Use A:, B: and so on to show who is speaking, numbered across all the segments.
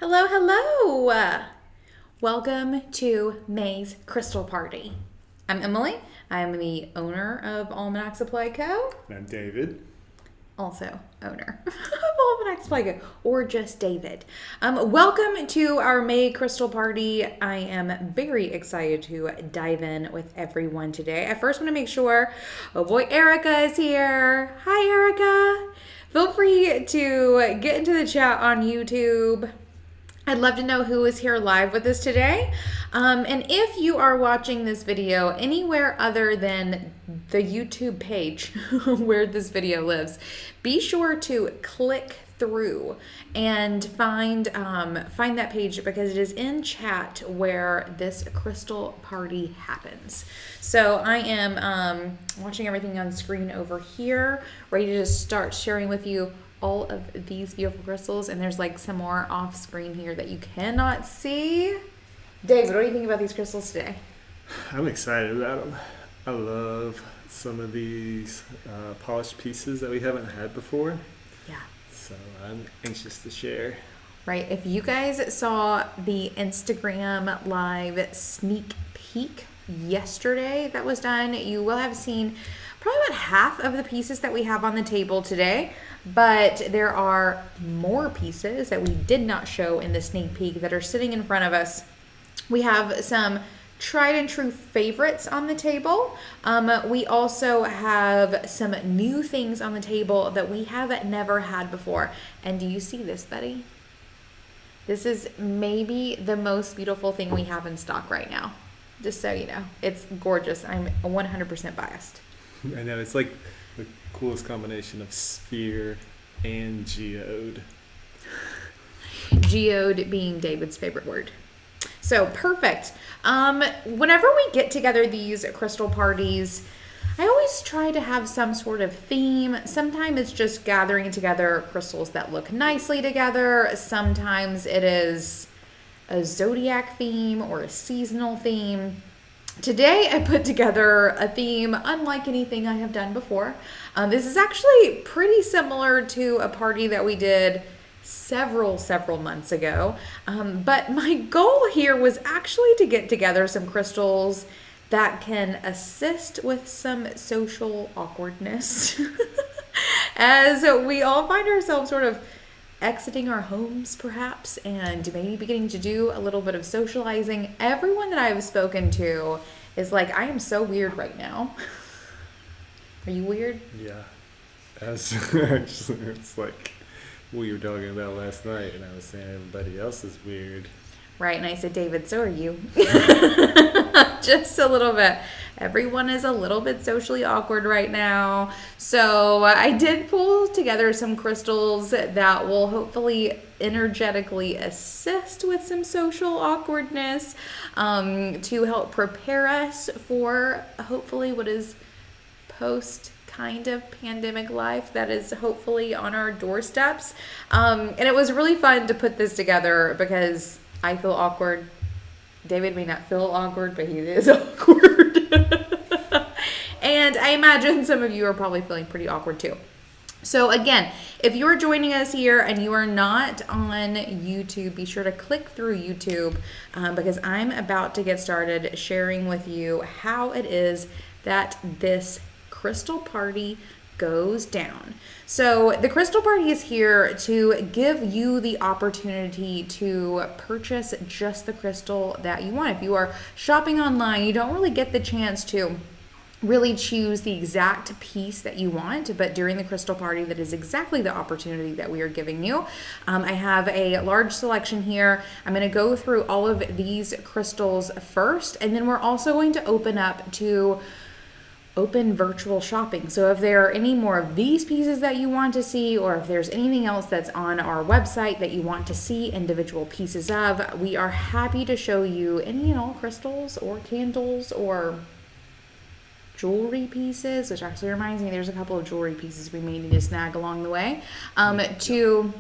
A: Hello, hello! Welcome to May's Crystal Party. I'm Emily. I'm the owner of Almanac Supply Co.
B: I'm David.
A: Also owner of Almanac Supply Co. Or just David. Welcome to our May Crystal Party. I am very excited to dive in with everyone today. I first want to make sure, oh boy, Erica is here. Hi, Erica. Feel free to get into the chat on YouTube. I'd love to know who is here live with us today. And if you are watching this video anywhere other than the YouTube page where this video lives, be sure to click through and find that page because it is in chat where this crystal party happens. So I am watching everything on screen over here, ready to just start sharing with you all of these beautiful crystals, and there's like some more off screen here that you cannot see. David, what do you think about these crystals today?
B: I'm excited about them. I love some of these polished pieces that we haven't had before.
A: Yeah.
B: So I'm anxious to share.
A: Right. If you guys saw the Instagram live sneak peek yesterday that was done, you will have seen probably about half of the pieces that we have on the table today. But there are more pieces that we did not show in the sneak peek that are sitting in front of us. We have some tried and true favorites on the table. We also have some new things on the table that we have never had before. And do you see this, buddy? This is maybe the most beautiful thing we have in stock right now. Just so you know, it's gorgeous. I'm 100% biased.
B: I know, it's like the coolest combination of sphere and geode.
A: Geode being David's favorite word. So perfect. Whenever we get together these crystal parties, I always try to have some sort of theme. Sometimes it's just gathering together crystals that look nicely together. Sometimes it is a zodiac theme or a seasonal theme. Today I put together a theme unlike anything I have done before. This is actually pretty similar to a party that we did several months ago. But my goal here was actually to get together some crystals that can assist with some social awkwardness as we all find ourselves sort of exiting our homes perhaps and maybe beginning to do a little bit of socializing. Everyone that I've spoken to is like, I am so weird right now. Are you weird?
B: Yeah. It's like we were talking about last night, and I was saying everybody else is weird.
A: Right, and I said, David, so are you. Just a little bit. Everyone is a little bit socially awkward right now. So I did pull together some crystals that will hopefully energetically assist with some social awkwardness to help prepare us for hopefully what is post kind of pandemic life that is hopefully on our doorsteps. And it was really fun to put this together because I feel awkward. David may not feel awkward, but he is awkward. And I imagine some of you are probably feeling pretty awkward too. So again, if you're joining us here and you are not on YouTube, be sure to click through YouTube because I'm about to get started sharing with you how it is that this crystal party goes down. So the crystal party is here to give you the opportunity to purchase just the crystal that you want. If you are shopping online, you don't really get the chance to really choose the exact piece that you want, but during the crystal party, that is exactly the opportunity that we are giving you. I have a large selection here. I'm going to go through all of these crystals first, and then we're also going to open up to open virtual shopping. So if there are any more of these pieces that you want to see, or if there's anything else that's on our website that you want to see individual pieces of, we are happy to show you any and all crystals or candles or jewelry pieces, which actually reminds me there's a couple of jewelry pieces we may need to snag along the way, to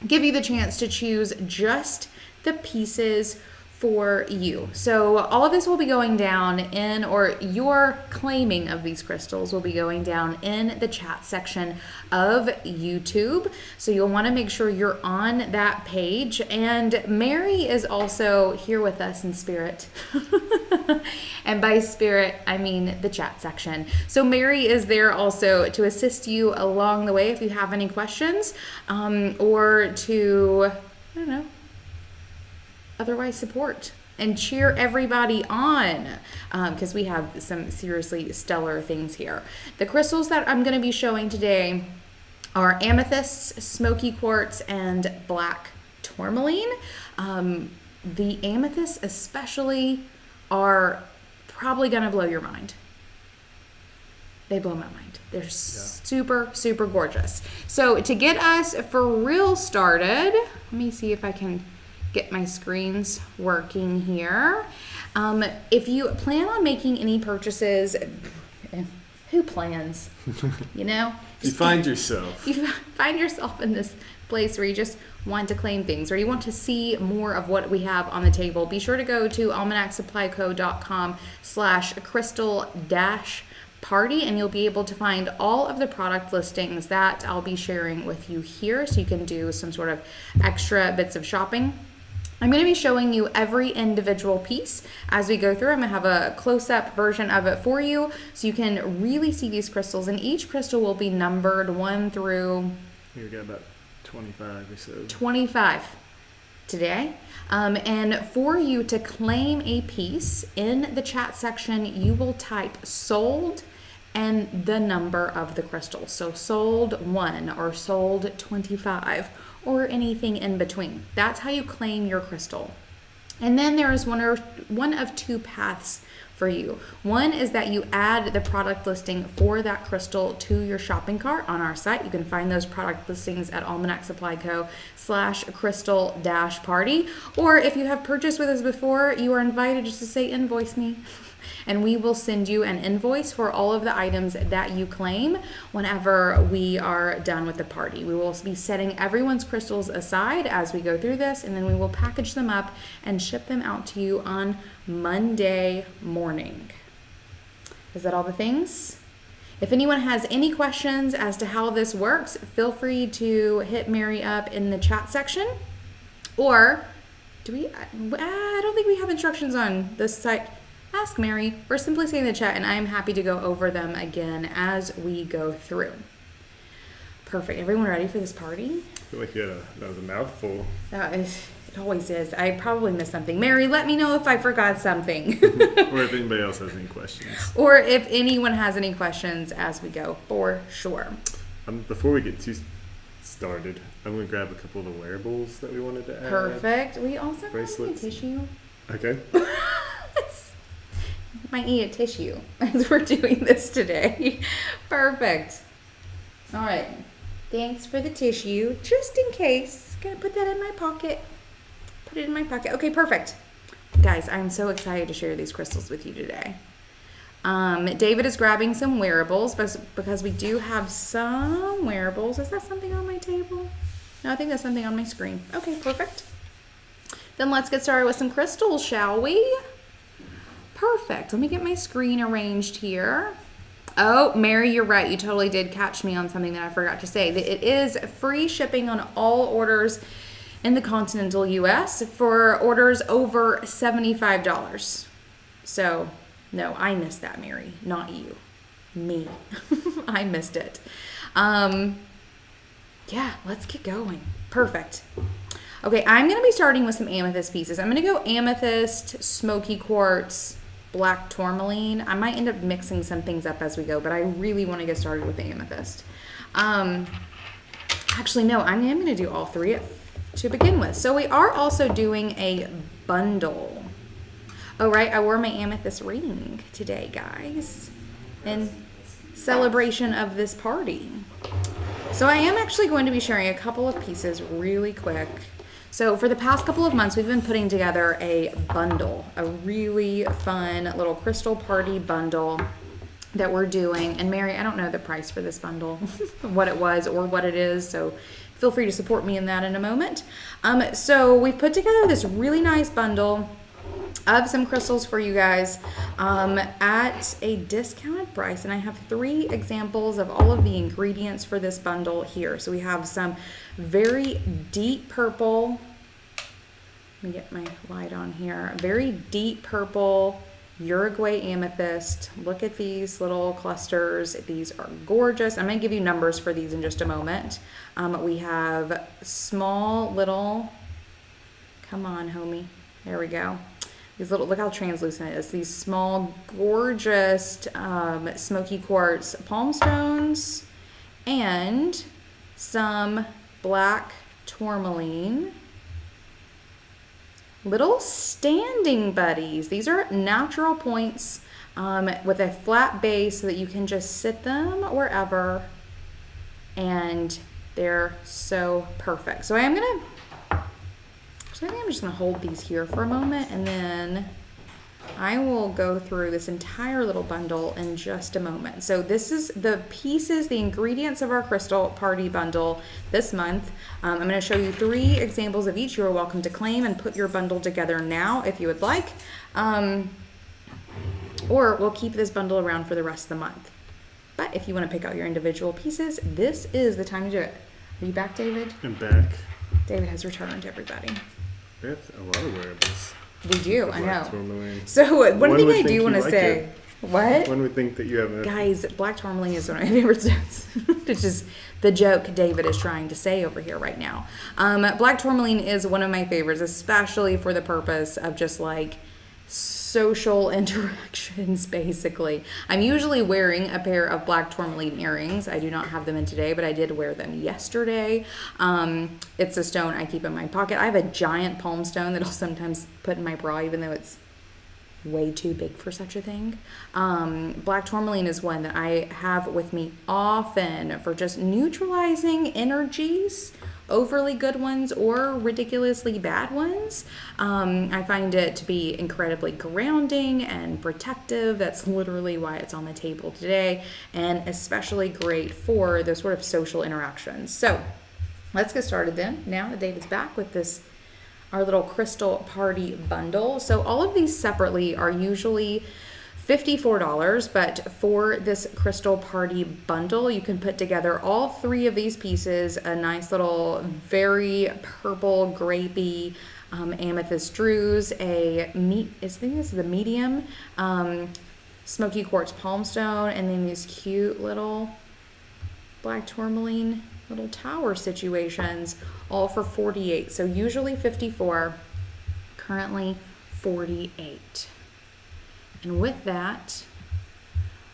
A: give you the chance to choose just the pieces for you. So all of this will be going down in, or your claiming of these crystals will be going down in the chat section of YouTube. So you'll want to make sure you're on that page. And Mary is also here with us in spirit. And by spirit, I mean the chat section. So Mary is there also to assist you along the way if you have any questions, or to, I don't know, otherwise support and cheer everybody on, because we have some seriously stellar things here. The crystals that I'm going to be showing today are amethysts, smoky quartz, and black tourmaline. The amethysts especially are probably going to blow your mind. They blow my mind. They're super, super gorgeous. So to get us for real started, let me see if I can get my screens working here. If you plan on making any purchases, who plans? You know?
B: You find yourself.
A: You find yourself in this place where you just want to claim things, or you want to see more of what we have on the table, be sure to go to almanacsupplyco.com/crystal-party, and you'll be able to find all of the product listings that I'll be sharing with you here, so you can do some sort of extra bits of shopping. I'm going to be showing you every individual piece as we go through. I'm going to have a close-up version of it for you so you can really see these crystals, and each crystal will be numbered 1 through...
B: Here we got about 25 or so.
A: 25 today. And for you to claim a piece in the chat section, you will type sold and the number of the crystal. So sold 1 or sold 25 or anything in between. That's how you claim your crystal. And then there is one of two paths for you. One is that you add the product listing for that crystal to your shopping cart on our site. You can find those product listings at almanacsupplyco.com/crystal-party. Or if you have purchased with us before, you are invited just to say invoice me. And we will send you an invoice for all of the items that you claim whenever we are done with the party. We will be setting everyone's crystals aside as we go through this, and then we will package them up and ship them out to you on Monday morning. Is that all the things? If anyone has any questions as to how this works, feel free to hit Mary up in the chat section. Or, I don't think we have instructions on this site. Ask Mary, or simply say in the chat, and I am happy to go over them again as we go through. Perfect. Everyone ready for this party?
B: I feel like that was a mouthful.
A: It always is. I probably missed something. Mary, let me know if I forgot something.
B: Or if anybody else has any questions.
A: Or if anyone has any questions as we go, for sure.
B: Before we get too started, I'm going to grab a couple of the wearables that we wanted to add.
A: Perfect. We also
B: bracelets.
A: Need a tissue.
B: Okay.
A: Might need a tissue as we're doing this today. Perfect. All right. Thanks for the tissue. Just in case. Gonna put that in my pocket. Put it in my pocket. Okay, perfect. Guys, I'm so excited to share these crystals with you today. David is grabbing some wearables because we do have some wearables. Is that something on my table? No, I think that's something on my screen. Okay, perfect. Then let's get started with some crystals, shall we? Perfect. Let me get my screen arranged here. Oh, Mary, you're right. You totally did catch me on something that I forgot to say. It is free shipping on all orders in the continental U.S. for orders over $75. So, no, I missed that, Mary. Not you. Me. I missed it. Yeah, let's get going. Perfect. Okay, I'm going to be starting with some amethyst pieces. I'm going to go amethyst, smoky quartz, black tourmaline. I might end up mixing some things up as we go, but I really want to get started with the amethyst. Actually, no, I am going to do all three to begin with. So we are also doing a bundle. Oh, right, I wore my amethyst ring today, guys, in celebration of this party. So I am actually going to be sharing a couple of pieces really quick. So for the past couple of months, we've been putting together a bundle, a really fun little crystal party bundle that we're doing. And Mary, I don't know the price for this bundle, what it was or what it is, so feel free to support me in that in a moment. So we've put together this really nice bundle. of some crystals for you guys at a discounted price. And I have 3 examples of all of the ingredients for this bundle here. So we have some very deep purple. Let me get my light on here. Very deep purple Uruguay amethyst. Look at these little clusters. These are gorgeous. I'm going to give you numbers for these in just a moment. We have small little, come on homie, there we go. These little, look how translucent it is. These small, gorgeous smoky quartz palm stones and some black tourmaline. Little standing buddies. These are natural points with a flat base so that you can just sit them wherever, and they're so perfect. So I'm just gonna hold these here for a moment, and then I will go through this entire little bundle in just a moment. So this is the pieces, the ingredients of our crystal party bundle this month. I'm going to show you 3 examples of each. You are welcome to claim and put your bundle together now if you would like. Or we'll keep this bundle around for the rest of the month. But if you want to pick out your individual pieces, this is the time to do it. Are you back, David?
B: I'm back.
A: David has returned, everybody.
B: We have a lot of wearables.
A: We do, I
B: Black
A: know.
B: Tourmaline.
A: So one thing I do want to say,
B: it.
A: what?
B: One would think that you have a...
A: Guys, Black Tourmaline is one of my favorite stones. It's just the joke David is trying to say over here right now. Black Tourmaline is one of my favorites, especially for the purpose of just like social interactions, basically. I'm usually wearing a pair of black tourmaline earrings. I do not have them in today, but I did wear them yesterday. It's a stone I keep in my pocket. I have a giant palm stone that I'll sometimes put in my bra, even though it's way too big for such a thing. Black tourmaline is one that I have with me often for just neutralizing energies, overly good ones or ridiculously bad ones. I find it to be incredibly grounding and protective. That's literally why it's on the table today, and especially great for those sort of social interactions. So let's get started then. Now that David's back with this, our little crystal party bundle. So all of these separately are usually $54, but for this crystal party bundle, you can put together all 3 of these pieces, a nice little very purple grapey amethyst druze, I think this is the medium smoky quartz palm stone, and then these cute little black tourmaline little tower situations, all for $48. So usually $54, currently $48. And with that,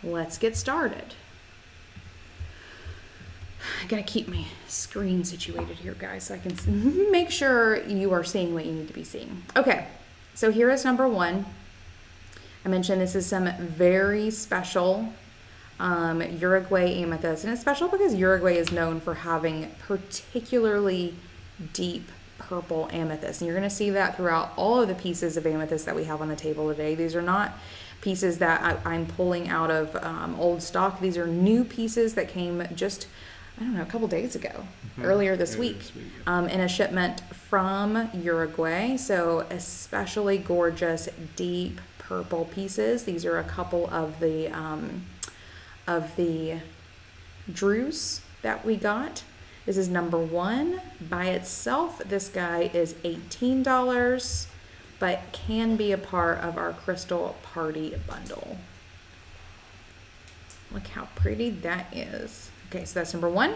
A: let's get started. I gotta keep my screen situated here, guys, so I can make sure you are seeing what you need to be seeing. Okay, so here is number 1. I mentioned this is some very special Uruguay amethyst, and it's special because Uruguay is known for having particularly deep purple amethyst, and you're going to see that throughout all of the pieces of amethyst that we have on the table today. These are not pieces that I'm pulling out of old stock. These are new pieces that came just, I don't know, a couple days ago, earlier this week, in a shipment from Uruguay. So especially gorgeous deep purple pieces. These are a couple of the druze that we got. This is number 1. By itself, this guy is $18, but can be a part of our crystal party bundle. Look how pretty that is. Okay, so that's number 1.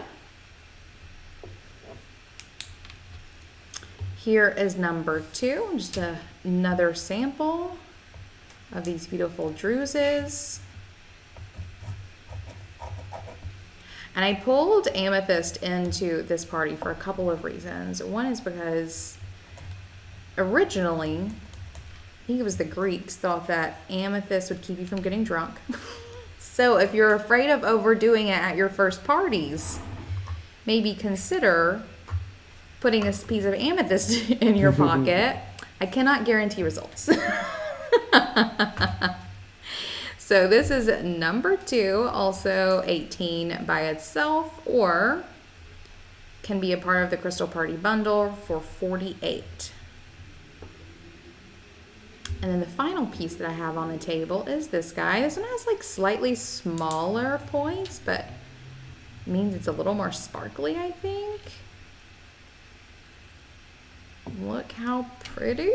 A: Here is number 2, just another sample of these beautiful druzes. And I pulled amethyst into this party for a couple of reasons. One is because originally, I think it was the Greeks thought that amethyst would keep you from getting drunk. So if you're afraid of overdoing it at your first parties, maybe consider putting this piece of amethyst in your pocket. I cannot guarantee results. So this is number 2, also 18 by itself, or can be a part of the Crystal Party bundle for $48. And then the final piece that I have on the table is this guy. This one has like slightly smaller points, but means it's a little more sparkly, I think. Look how pretty.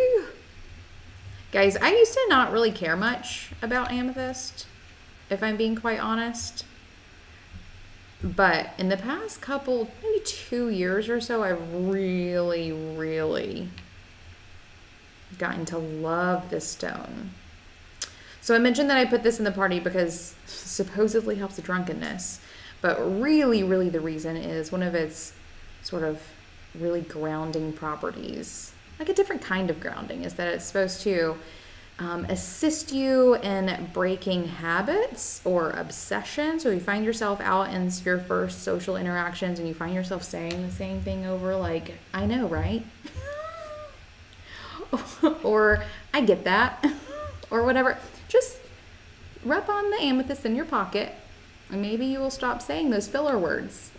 A: Guys, I used to not really care much about amethyst, if I'm being quite honest. But in the past couple, maybe 2 years or so, I've really gotten to love this stone. So I mentioned that I put this in the party because supposedly helps with drunkenness. But really the reason is one of its sort of really grounding properties, like a different kind of grounding, is that it's supposed to assist you in breaking habits or obsession. So you find yourself out in your first social interactions and you find yourself saying the same thing over, like, I know, right? Or I get that, or whatever. Just rub on the amethyst in your pocket and maybe you will stop saying those filler words.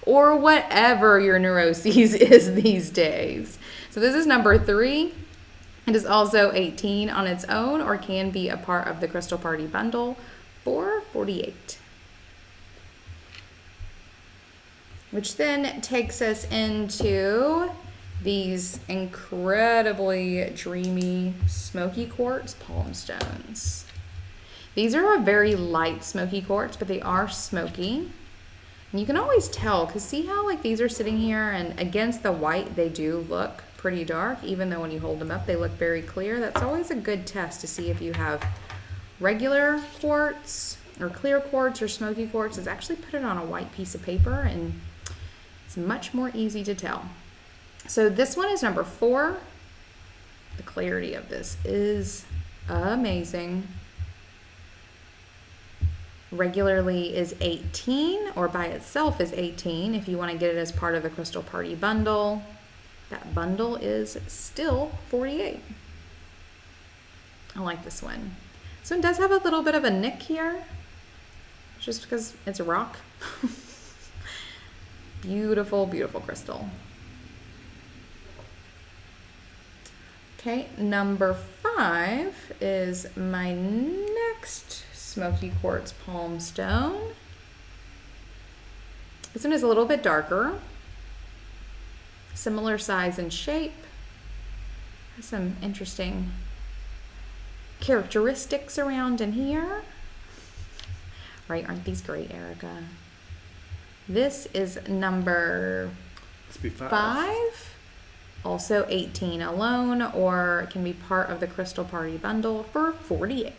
A: Or whatever your neuroses is these days. So this is number 3. It is also 18 on its own or can be a part of the Crystal Party bundle for $48. Which then takes us into these incredibly dreamy Smoky Quartz palm stones. These are a very light Smoky Quartz, but they are smoky. And you can always tell, because see how like these are sitting here and against the white, they do look pretty dark, even though when you hold them up, they look very clear. That's always a good test to see if you have regular quartz or clear quartz or smoky quartz. Is actually put it on a white piece of paper and it's much more easy to tell. So this one is number 4. The clarity of this is amazing. Regularly is 18, or by itself is 18 if you want to get it as part of the Crystal Party bundle. That bundle is still $48. I like this one. This one does have a little bit of a nick here, just because it's a rock. Beautiful, beautiful crystal. Okay, number 5 is my next Smoky Quartz palm stone. This one is a little bit darker, similar size and shape. Has some interesting characteristics around in here. Right, aren't these great, Erica? This is number 5. Also 18 alone, or it can be part of the Crystal Party bundle for $48.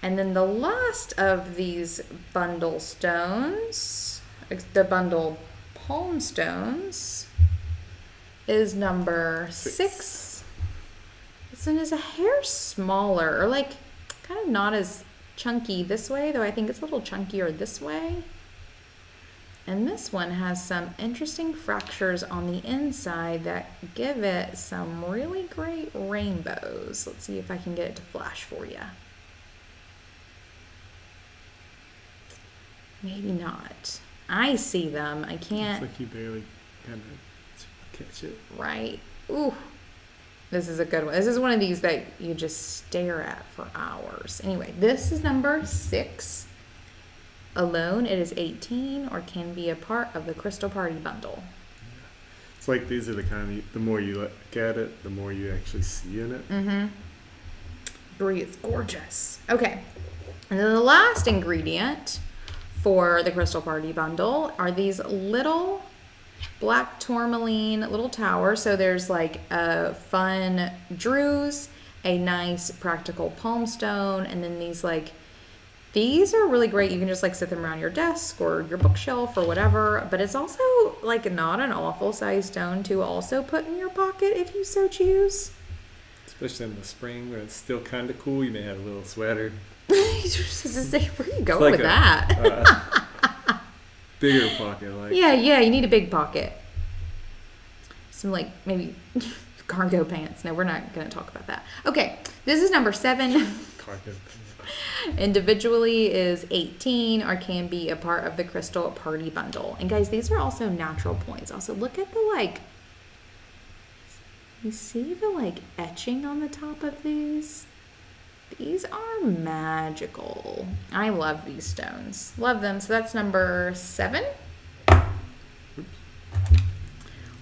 A: And then the last of these bundle stones, the bundle palm stones, is number 6. This one is a hair smaller, or like kind of not as chunky this way, though I think it's a little chunkier this way. And this one has some interesting fractures on the inside that give it some really great rainbows. Let's see if I can get it to flash for you. Maybe not. I see them. I can't.
B: It's like you barely kind of catch it.
A: Right. Ooh. This is a good one. This is one of these that you just stare at for hours. Anyway, this is number 6. Alone, it is 18 or can be a part of the Crystal Party bundle.
B: It's like these are the kind of, the more you look at it, the more you actually see in it.
A: Mm-hmm. Brie, it's gorgeous. Okay. And then the last ingredient for the Crystal Party bundle are these little Black Tourmaline little towers. So there's like a fun druze, a nice practical palm stone, and then these are really great. You can just like sit them around your desk or your bookshelf or whatever, but it's also like not an awful size stone to also put in your pocket if you so choose.
B: Especially in the spring when it's still kind of cool. You may have a little sweater.
A: Where are you going with that?
B: Bigger pocket, like.
A: Yeah, you need a big pocket. Some like maybe cargo pants. No, we're not going to talk about that. Okay, this is number 7.
B: Cargo pants.
A: Individually is 18 or can be a part of the crystal party bundle. And guys, these are also natural points. Also, look at the like, you see the like etching on the top of these? These are magical. I love these stones. Love them. So that's number 7.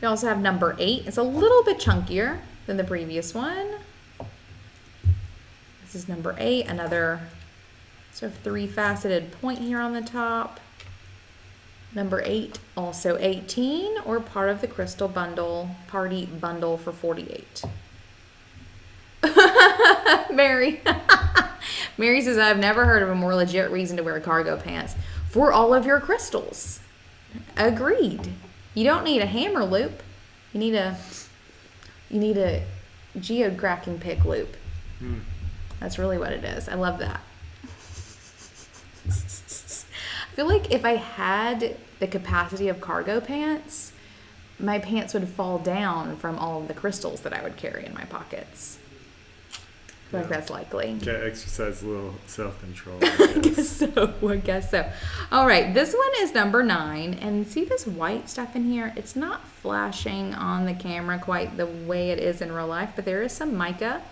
A: We also have number 8. It's a little bit chunkier than the previous one. This is number 8. Another sort of 3-faceted point here on the top. Number 8, also 18, or part of the crystal bundle, party bundle for 48. Mary. Mary says, I've never heard of a more legit reason to wear cargo pants for all of your crystals. Agreed. You don't need a hammer loop. You need a geocracking pick loop. That's really what it is. I love that. I feel like if I had the capacity of cargo pants, my pants would fall down from all of the crystals that I would carry in my pockets. I feel like that's likely.
B: Okay, exercise a little self-control.
A: I guess so. All right, this one is number 9. And see this white stuff in here? It's not flashing on the camera quite the way it is in real life, but there is some mica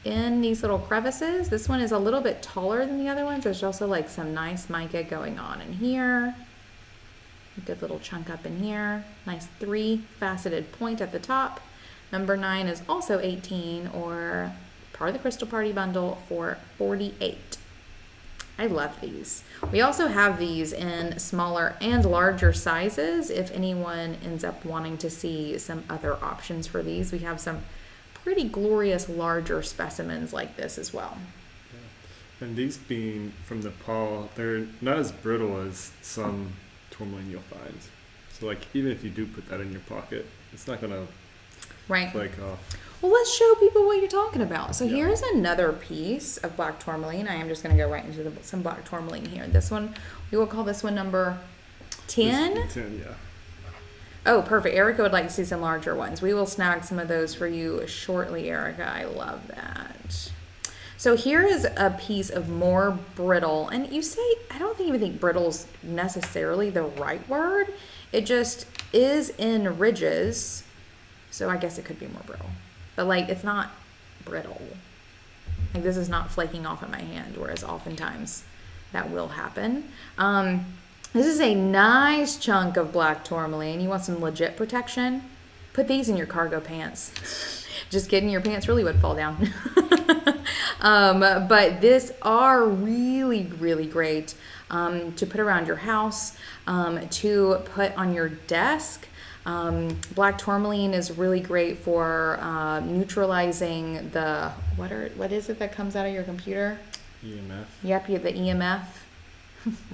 A: in these little crevices. This one is a little bit taller than the other ones. There's also like some nice mica going on in here. A good little chunk up in here. Nice 3-faceted point at the top. Number 9 is also 18, or part of the crystal party bundle for 48. I love these. We also have these in smaller and larger sizes. If anyone ends up wanting to see some other options for these, we have some pretty glorious larger specimens like this as well.
B: Yeah. And these being from the paw, they're not as brittle as some tourmaline you'll find. So like even if you do put that in your pocket, it's not gonna flake off.
A: Well, let's show people what you're talking about. So here's another piece of black tourmaline. I am just going to go right into some black tourmaline here. This one, we will call this one number 10.
B: 10, yeah.
A: Oh, perfect. Erica would like to see some larger ones. We will snag some of those for you shortly, Erica. I love that. So here is a piece of more brittle. And you say, I don't even think brittle is necessarily the right word. It just is in ridges. So I guess it could be more brittle. But like, it's not brittle. Like this is not flaking off in my hand, whereas oftentimes that will happen. This is a nice chunk of black tourmaline. You want some legit protection? Put these in your cargo pants. Just kidding, your pants really would fall down. But these are really, really great to put around your house, to put on your desk. Black tourmaline is really great for neutralizing the, what is it that comes out of your computer?
B: EMF.
A: Yep, you have the EMF.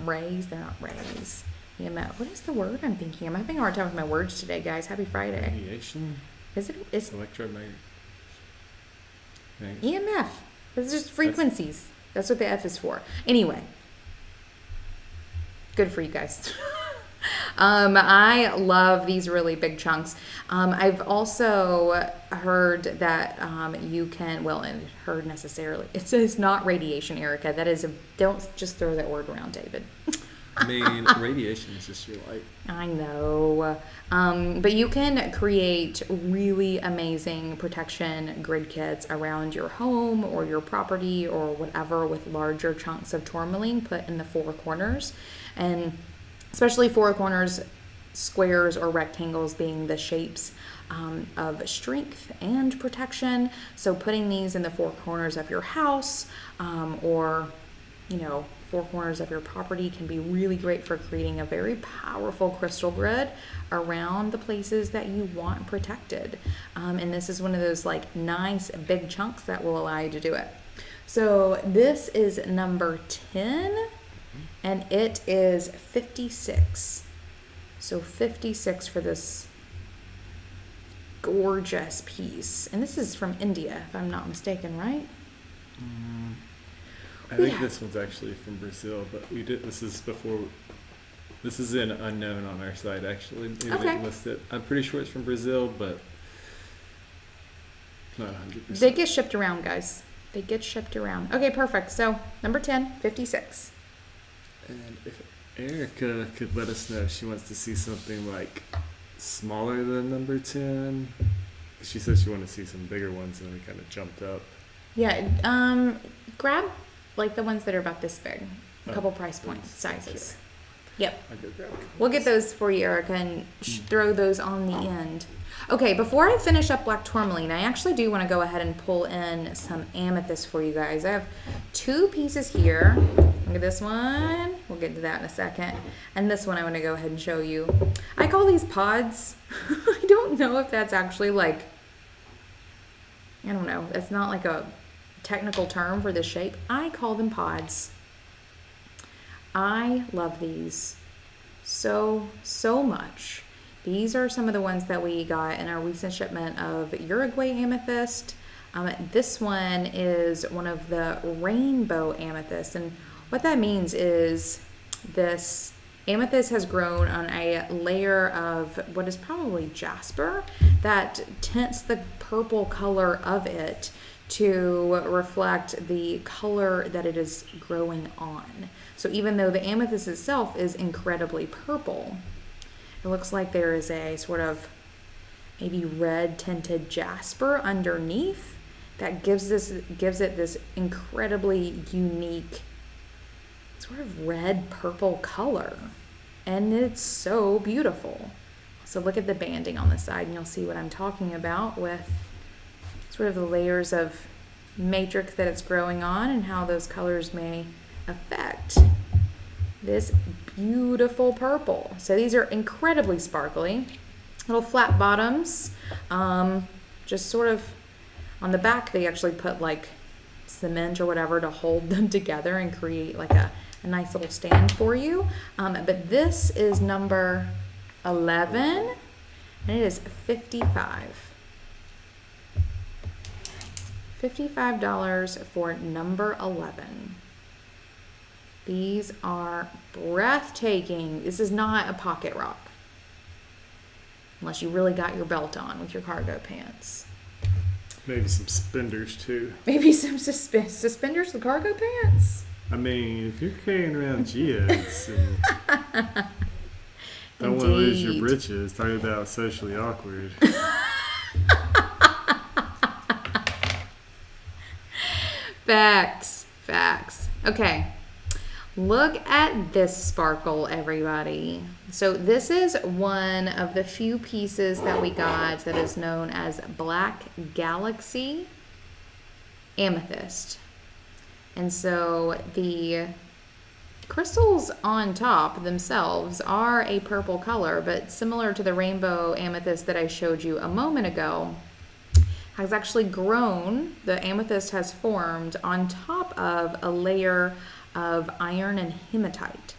A: Rays, they're not rays. EMF, what is the word I'm thinking? I'm having a hard time with my words today, guys. Happy Friday.
B: Radiation?
A: Is it? It's
B: electromagnetic.
A: EMF. It's just frequencies. That's what the F is for. Anyway. Good for you guys. I love these really big chunks. I've also heard that you can, well, and heard necessarily, it's not radiation, Erica. That is, don't just throw that word around, David.
B: I mean, radiation is just your light.
A: I know. But you can create really amazing protection grid kits around your home or your property or whatever with larger chunks of tourmaline put in the 4 corners. And especially 4 corners, squares or rectangles being the shapes of strength and protection. So putting these in the 4 corners of your house or, 4 corners of your property can be really great for creating a very powerful crystal grid around the places that you want protected. And this is one of those like nice big chunks that will allow you to do it. So this is number 10. And it is 56. So 56 for this gorgeous piece. And this is from India, if I'm not mistaken, right?
B: I think this one's actually from Brazil, but this is an unknown on our site, actually. Maybe they can list it. I'm pretty sure it's from Brazil, but not 100%.
A: They get shipped around, guys. They get shipped around. Okay, perfect. So number 10, 56.
B: And if Erica could let us know if she wants to see something like smaller than number 10. She says she wants to see some bigger ones, and we kind of jumped up.
A: Yeah, grab like the ones that are about this big. A couple price point sizes.
B: Okay.
A: Yep.
B: I'll go grab a couple.
A: We'll get those for you, Erica, and throw those on the end. Okay, before I finish up Black Tourmaline, I actually do want to go ahead and pull in some amethyst for you guys. I have 2 pieces here. Look at this one. We'll get to that in a second. And this one I want to go ahead and show you. I call these pods. I don't know if that's actually like, I don't know. It's not like a technical term for this shape. I call them pods. I love these so much. These are some of the ones that we got in our recent shipment of Uruguay amethyst. This one is one of the rainbow amethysts, and what that means is this amethyst has grown on a layer of what is probably jasper that tints the purple color of it to reflect the color that it is growing on. So even though the amethyst itself is incredibly purple, it looks like there is a sort of maybe red tinted jasper underneath that gives it this incredibly unique sort of red purple color. And it's so beautiful. So look at the banding on the side and you'll see what I'm talking about with sort of the layers of matrix that it's growing on and how those colors may affect this beautiful purple. So these are incredibly sparkly. Little flat bottoms. Just sort of on the back they actually put like cement or whatever to hold them together and create like a nice little stand for you. But this is number 11 and it is $55. $55 for number 11. These are breathtaking. This is not a pocket rock. Unless you really got your belt on with your cargo pants.
B: Maybe some suspenders too.
A: Maybe some suspenders with cargo pants?
B: I mean, if you're carrying around geodes and don't want to lose your britches, talk about socially awkward.
A: Facts. Okay. Look at this sparkle, everybody. So this is one of the few pieces that we got that is known as Black Galaxy Amethyst. And so the crystals on top themselves are a purple color, but similar to the rainbow amethyst that I showed you a moment ago, has actually grown. The amethyst has formed on top of a layer of iron and hematite.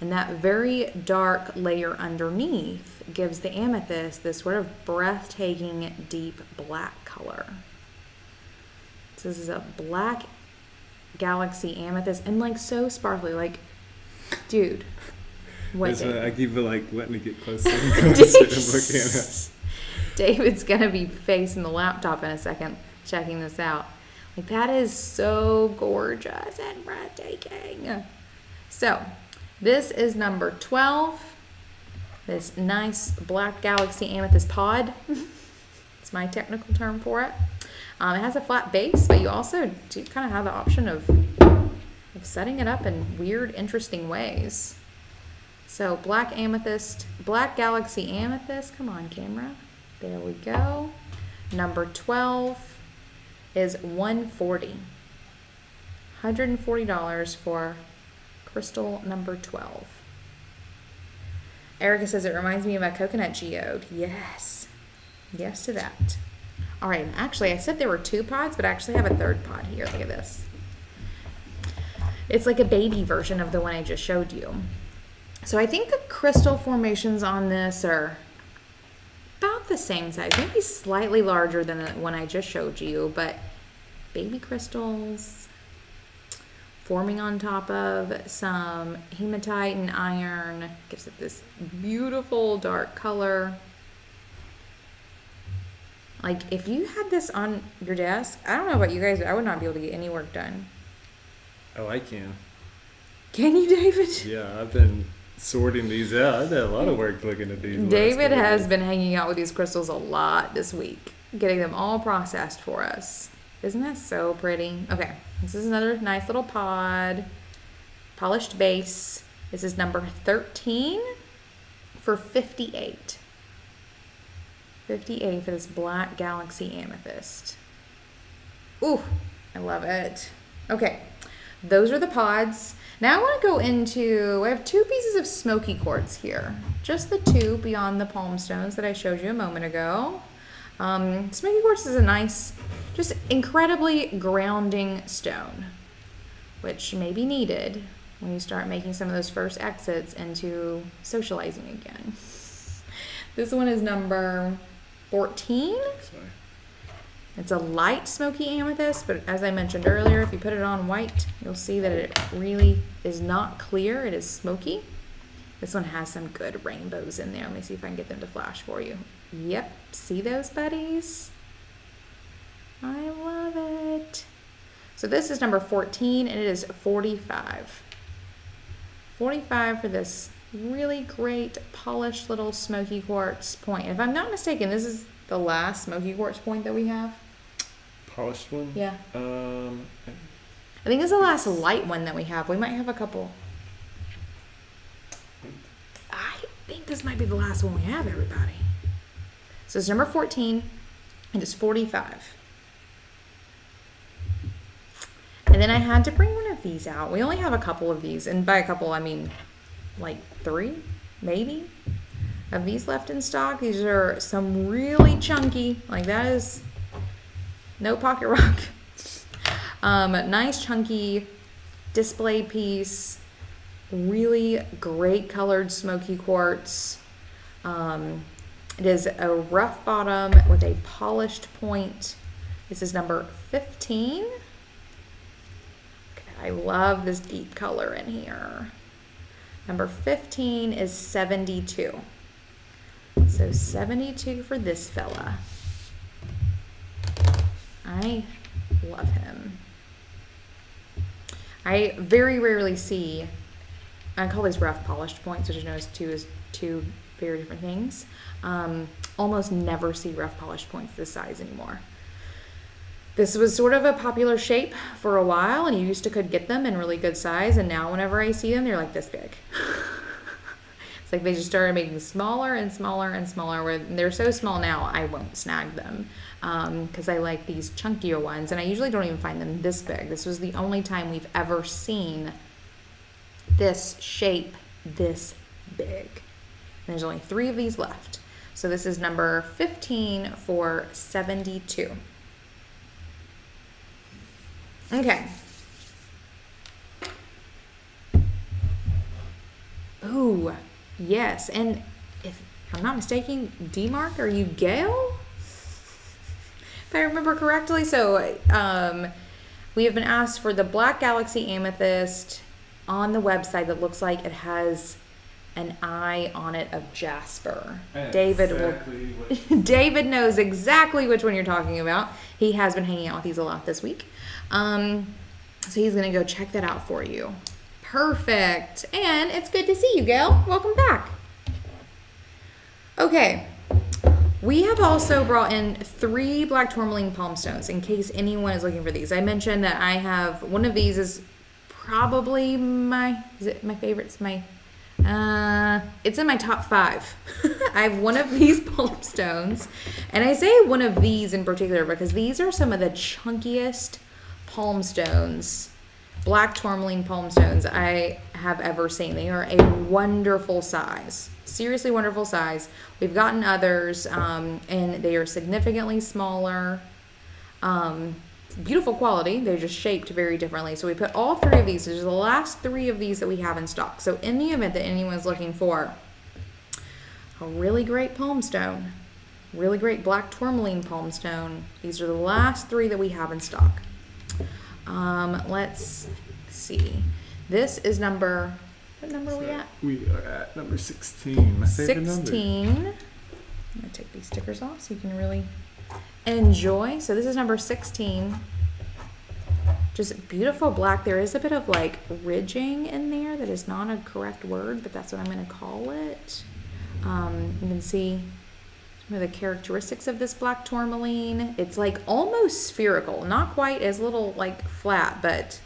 A: And that very dark layer underneath gives the amethyst this sort of breathtaking deep black color. So this is a Black Galaxy Amethyst and like so sparkly, like, dude, what?
B: I keep like letting it get closer and closer and looking at us.
A: David's gonna be facing the laptop in a second, checking this out. Like that is so gorgeous and breathtaking. So this is number 12. This nice Black Galaxy Amethyst pod. It's my technical term for it. It has a flat base, but you also do kind of have the option of setting it up in weird, interesting ways. So Black Galaxy Amethyst. Come on, camera. There we go. Number 12 is $140. $140 for crystal number 12. Erica says it reminds me of a coconut geode. Yes. Yes to that. All right, actually, I said there were 2 pods, but I actually have a 3rd pod here. Look at this. It's like a baby version of the one I just showed you. So I think the crystal formations on this are about the same size, maybe slightly larger than the one I just showed you, but baby crystals forming on top of some hematite and iron gives it this beautiful dark color. Like, if you had this on your desk, I don't know about you guys, but I would not be able to get any work done.
B: Oh, I can.
A: Can you, David?
B: Yeah, I've been sorting these out. I've had a lot of work looking at these.
A: David has been hanging out with these crystals a lot this week, getting them all processed for us. Isn't that so pretty? Okay, this is another nice little pod. Polished base. This is number 13 for 58. 58 for this Black Galaxy Amethyst. Ooh, I love it. Okay, those are the pods. Now I want to go into, I have 2 pieces of Smoky Quartz here. Just the 2 beyond the palm stones that I showed you a moment ago. Smoky Quartz is a nice, just incredibly grounding stone, which may be needed when you start making some of those first exits into socializing again. This one is number 14.
B: Sorry.
A: It's a light smoky amethyst, but as I mentioned earlier, if you put it on white, you'll see that it really is not clear. It is smoky. This one has some good rainbows in there. Let me see if I can get them to flash for you. Yep, see those, buddies? I love it. So this is number 14, and it is 45. 45 for this really great polished little smoky quartz point. If I'm not mistaken, this is the last smoky quartz point that we have.
B: Polished one?
A: Yeah. I think this is the last light one that we have. We might have a couple. I think this might be the last one we have, everybody. So it's number 14, and it's 45. And then I had to bring one of these out. We only have a couple of these, and by a couple, I mean like 3, maybe, of these left in stock. These are some really chunky, like that is no pocket rock. Nice chunky display piece, really great colored smoky quartz. It is a rough bottom with a polished point. This is number 15. I love this deep color in here. Number 15 is 72. So 72 for this fella. I love him. I very rarely see, I call these rough polished points, which I know is two very different things. Almost never see rough polished points this size anymore. This was sort of a popular shape for a while, and you used to could get them in really good size, and now whenever I see them, they're like this big. It's like they just started making smaller and smaller and smaller, where they're so small now I won't snag them because I like these chunkier ones, and I usually don't even find them this big. This was the only time we've ever seen this shape this big. And there's only 3 of these left. So this is number 15 for 72. Okay. Oh, yes. And if I'm not mistaken, D-Mark, are you Gail? If I remember correctly. So we have been asked for the Black Galaxy Amethyst on the website that looks like it has an eye on it of jasper. David David knows exactly which one you're talking about. He has been hanging out with these a lot this week. So he's going to go check that out for you. Perfect. And it's good to see you, Gail. Welcome back. Okay. We have also brought in 3 Black Tourmaline palm stones in case anyone is looking for these. I mentioned that I have one of these is probably my favorite? It's in my top 5. I have one of these palm stones, and I say one of these in particular because these are some of the chunkiest palm stones, Black Tourmaline palm stones I have ever seen. They are a wonderful size, seriously wonderful size. We've gotten others, and they are significantly smaller. Beautiful quality. They're just shaped very differently. So we put all 3 of these. These are the last 3 of these that we have in stock. So in the event that anyone's looking for a really great palm stone, really great Black Tourmaline palm stone, these are the last 3 that we have in stock. Let's see. This is number, what number are we at?
B: We are at number 16. My favorite
A: 16.
B: number.
A: I'm going to take these stickers off so you can really Enjoy. So this is number 16. Just beautiful black. There is a bit of like ridging in there. That is not a correct word, but that's what I'm going to call it. You can see some of the characteristics of this black tourmaline. It's like almost spherical, not quite as little like flat, but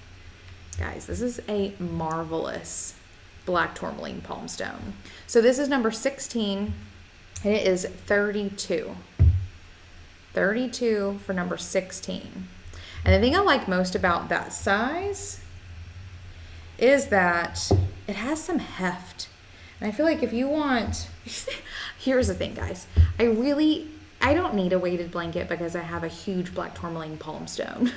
A: guys, this is a marvelous black tourmaline palm stone. So this is number 16 and it is 32. 32 for number 16. And the thing I like most about that size is that it has some heft. And I feel like if you want, here's the thing, guys. I don't need a weighted blanket because I have a huge black tourmaline palm stone.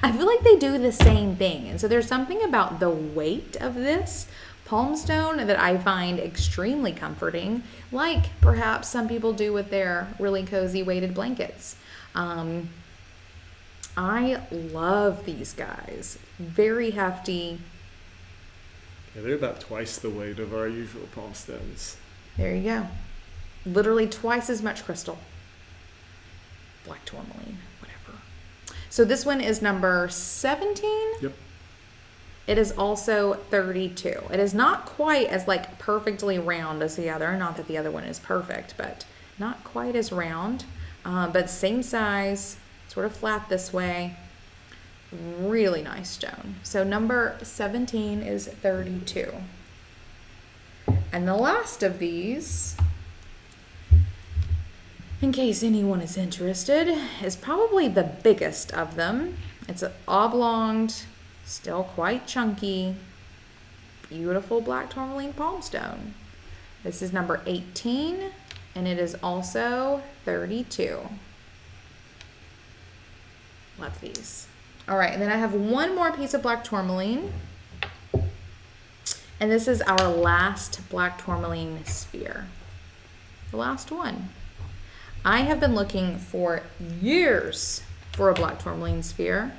A: I feel like they do the same thing. And so there's something about the weight of this palm stone that I find extremely comforting, like perhaps some people do with their really cozy weighted blankets. I love these guys. Very hefty.
B: Yeah, they're about twice the weight of our usual palm stones.
A: There you go. Literally twice as much crystal. Black tourmaline, whatever. So this one is number 17.
B: Yep.
A: It is also 32. It is not quite as like perfectly round as the other. Not that the other one is perfect, but not quite as round. But same size, sort of flat this way. Really nice stone. So number 17 is 32. And the last of these, in case anyone is interested, is probably the biggest of them. It's an oblonged, still quite chunky, beautiful black tourmaline palm stone. This is number 18, and it is also 32. Love these. All right, and then I have one more piece of black tourmaline. And this is our last black tourmaline sphere. The last one. I have been looking for years for a black tourmaline sphere.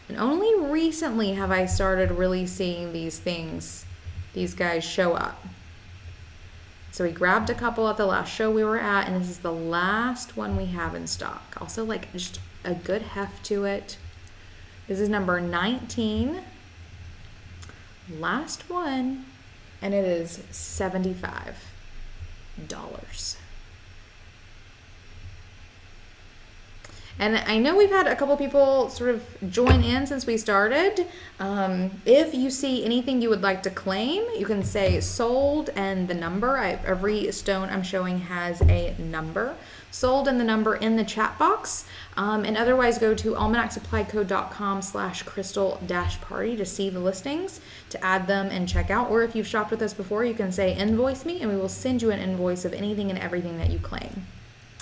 A: And only recently have I started really seeing these guys show up. So we grabbed a couple at the last show we were at, and this is the last one we have in stock. Also like just a good heft to it. This is number 19. Last one, and it is $75. And I know we've had a couple people sort of join in since we started. If you see anything you would like to claim, you can say sold and the number. Every stone I'm showing has a number. Sold and the number in the chat box. And otherwise go to almanacsupplyco.com/crystal-party to see the listings, to add them and check out. Or if you've shopped with us before, you can say invoice me and we will send you an invoice of anything and everything that you claim.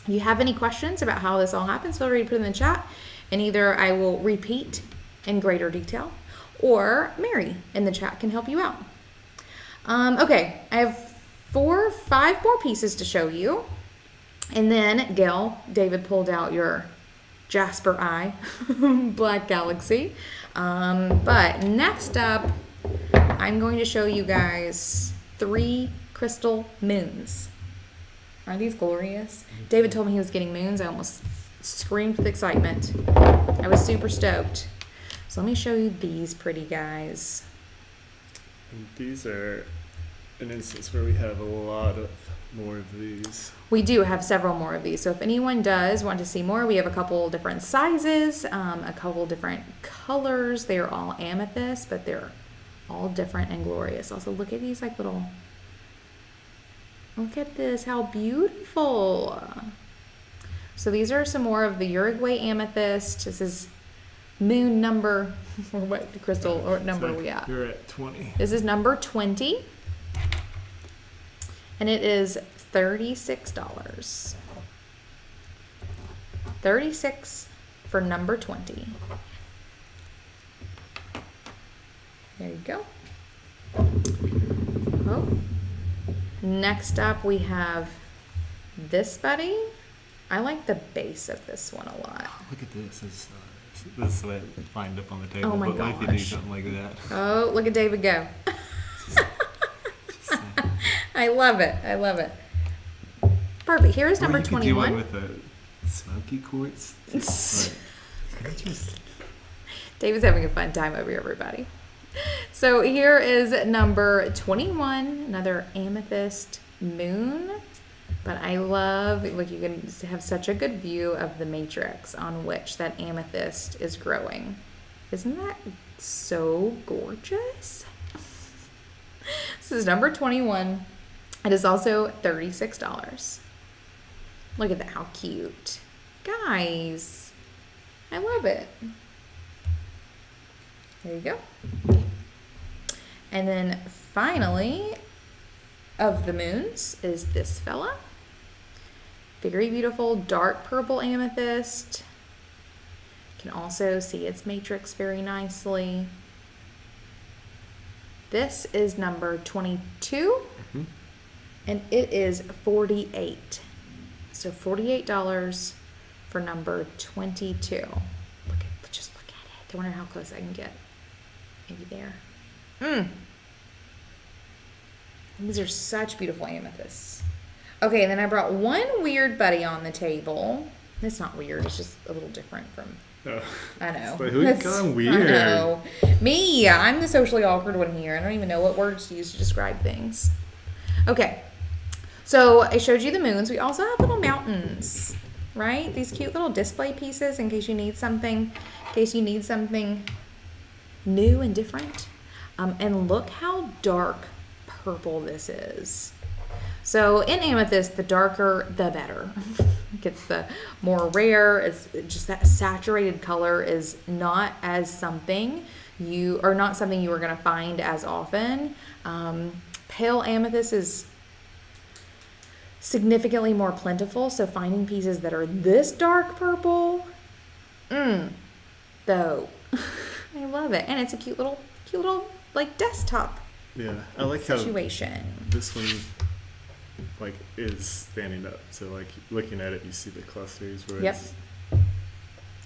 A: If you have any questions about how this all happens, feel free to put them in the chat, and either I will repeat in greater detail or Mary in the chat can help you out. Okay, I have 4 or 5 more pieces to show you. And then, Gail, David pulled out your Jasper Eye Black Galaxy. But next up, I'm going to show you guys 3 crystal moons. Aren't these glorious? David told me he was getting moons. I almost screamed with excitement. I was super stoked. So let me show you these pretty guys.
B: And these are an instance where we have a lot of more of these.
A: We do have several more of these. So if anyone does want to see more, we have a couple different sizes, a couple different colors. They're all amethyst, but they're all different and glorious. Also, look at these like little... Look at this, how beautiful. So these are some more of the Uruguay amethyst. This is moon number, or what crystal, or what number are we at?
B: You're at 20.
A: This is number 20. And it is $36. 36 for number 20. There you go. Oh. Next up, we have this buddy. I like the base of this one a lot.
B: Oh, look at this. This is the way it lined up on the table.
A: Oh my
B: gosh. What if you do something like that?
A: Oh, look at David go. I love it. I love it. Perfect. Here is number 21.
B: With a Smoky Quartz.
A: David's having a fun time over here, everybody. So here is number 21, another amethyst moon. But I love, like, you can have such a good view of the matrix on which that amethyst is growing. Isn't that so gorgeous? This is number 21. It is also $36. Look at that, how cute. Guys, I love it. There you go. And then finally, of the moons is this fella. Very beautiful dark purple amethyst. You can also see its matrix very nicely. This is number 22, and it is $48. So $48 for number 22. Just look at it. I wonder how close I can get. Maybe there. These are such beautiful amethysts. Okay, and then I brought one weird buddy on the table. It's not weird. It's just a little different from...
B: Oh.
A: I know.
B: Like, who's gone weird?
A: I know. Me. I'm the socially awkward one here. I don't even know what words to use to describe things. Okay. So I showed you the moons. We also have little mountains, right? These cute little display pieces in case you need something. New and different. And look how dark purple this is. So in amethyst, the darker the better. It's the more rare. It's just that saturated color is not something you are going to find as often. Pale amethyst is significantly more plentiful. So finding pieces that are this dark purple, though, I love it, and it's a cute little like desktop.
B: Yeah, I like
A: situation.
B: How this one like is standing up. So like looking at it, you see the clusters. Whereas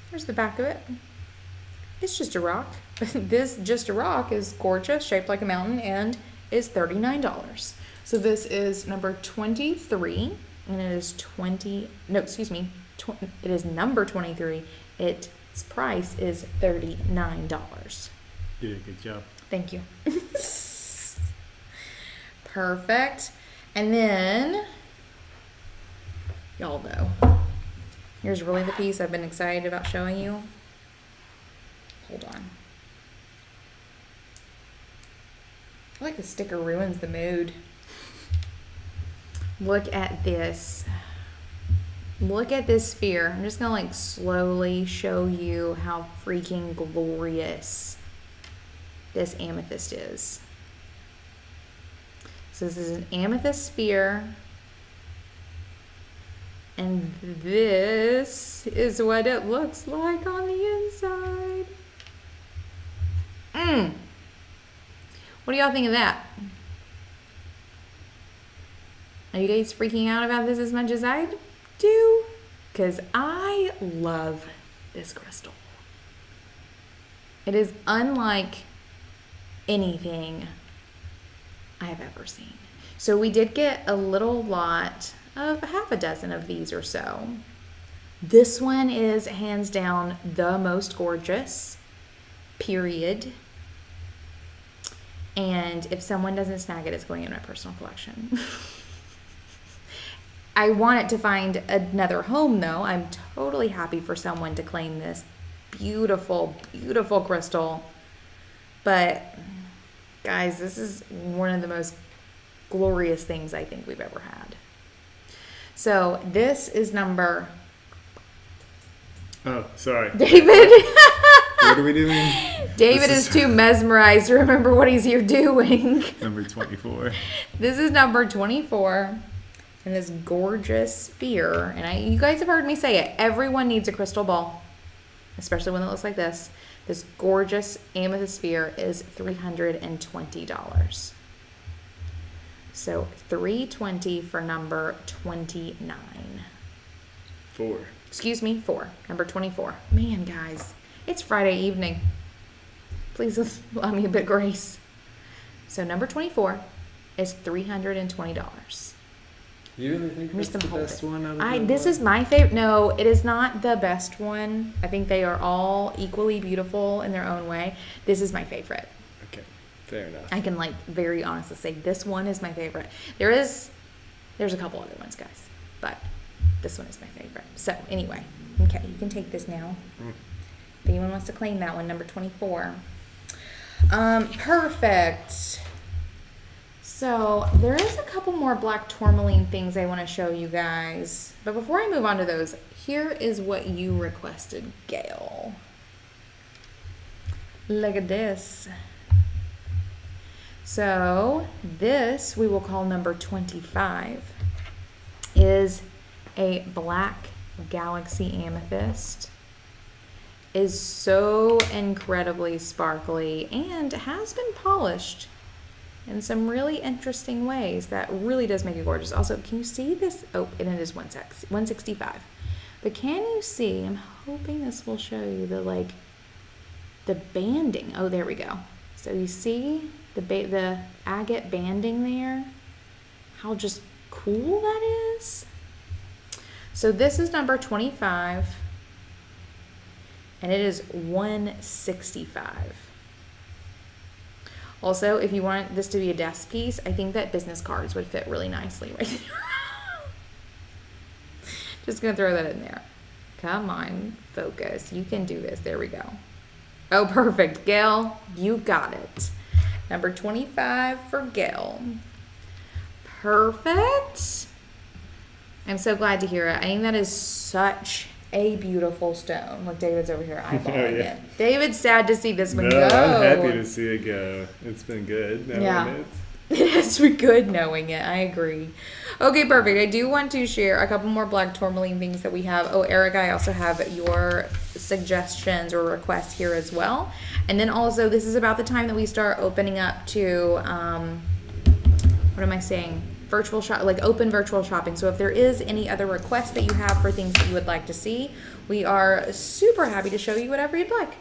A: There's the back of it. It's just a rock. This just a rock is gorgeous, shaped like a mountain, and is $39. So this is number 23, and it is it is number 23. Its price is $39.
B: You did a good job.
A: Thank you. Perfect. And then, y'all know, here's really the piece I've been excited about showing you. Hold on. I feel like the sticker ruins the mood. Look at this. Look at this sphere. I'm just going to slowly show you how freaking glorious this amethyst is. So this is an amethyst sphere. And this is what it looks like on the inside. What do y'all think of that? Are you guys freaking out about this as much as I do? Because I love this crystal. It is unlike anything I have ever seen. So we did get a little lot of half a dozen of these or so. This one is hands down the most gorgeous, period. And if someone doesn't snag it, it's going in my personal collection. I want it to find another home, though. I'm totally happy for someone to claim this beautiful, beautiful crystal. But, guys, this is one of the most glorious things I think we've ever had. So, this is number...
B: Oh, sorry.
A: David?
B: What are we doing?
A: David is too mesmerized to remember what he's here doing.
B: Number 24.
A: This is number 24. And this gorgeous sphere. And you guys have heard me say it. Everyone needs a crystal ball. Especially when it looks like this. This gorgeous amethyst sphere is $320. So $320 for number 29.
B: 4.
A: Excuse me, 4. Number 24. Man, guys, it's Friday evening. Please allow me a bit of grace. So number 24 is $320.
B: You really think that's the best one out of
A: This is my favorite. No, it is not the best one. I think they are all equally beautiful in their own way. This is my favorite.
B: Okay, fair enough.
A: I can very honestly say this one is my favorite. There's a couple other ones, guys, but this one is my favorite. So anyway, okay, you can take this now. If anyone wants to claim that one, number 24. Perfect. So there is a couple more black tourmaline things I want to show you guys. But before I move on to those, here is what you requested, Gail. Look at this. So this we will call number 25 is a black galaxy amethyst. Is so incredibly sparkly and has been polished in some really interesting ways that really does make it gorgeous. Also, can you see this? Oh, and it is 165. But can you see, I'm hoping this will show you the banding. Oh, there we go. So you see the agate banding there? How just cool that is. So this is number 25. And it is 165. Also, if you want this to be a desk piece, I think that business cards would fit really nicely right there. Just gonna throw that in there. Come on, focus. You can do this. There we go. Oh, perfect. Gail, you got it. Number 25 for Gail. Perfect. I'm so glad to hear it. I think that is such a beautiful stone. Look, David's over here eyeballing it. David's sad to see this one go.
B: I'm happy to see it go. It's been good knowing it.
A: It has been good knowing it. I agree. Okay, perfect. I do want to share a couple more black tourmaline things that we have. Oh, Eric, I also have your suggestions or requests here as well. And then also, this is about the time that we start opening up to, what am I saying? Virtual shop, open virtual shopping. So if there is any other requests that you have for things that you would like to see, we are super happy to show you whatever you'd like.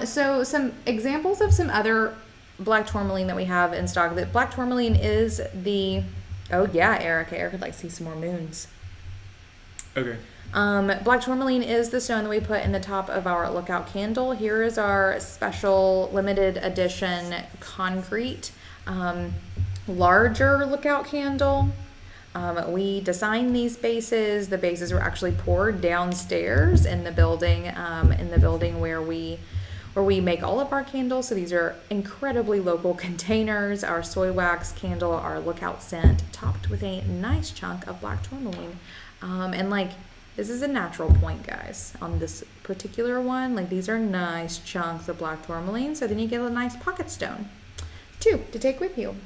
A: So some examples of some other black tourmaline that we have in stock. That black tourmaline is the, oh yeah, Eric would like to see some more moons.
B: Okay.
A: Black tourmaline is the stone that we put in the top of our lookout candle. Here is our special limited edition concrete larger lookout candle. We designed these bases. The bases were actually poured downstairs in the building where we make all of our candles. So these are incredibly local containers. Our soy wax candle, our lookout scent, topped with a nice chunk of black tourmaline. And this is a natural point, guys, on this particular one. These are nice chunks of black tourmaline. So then you get a nice pocket stone too to take with you.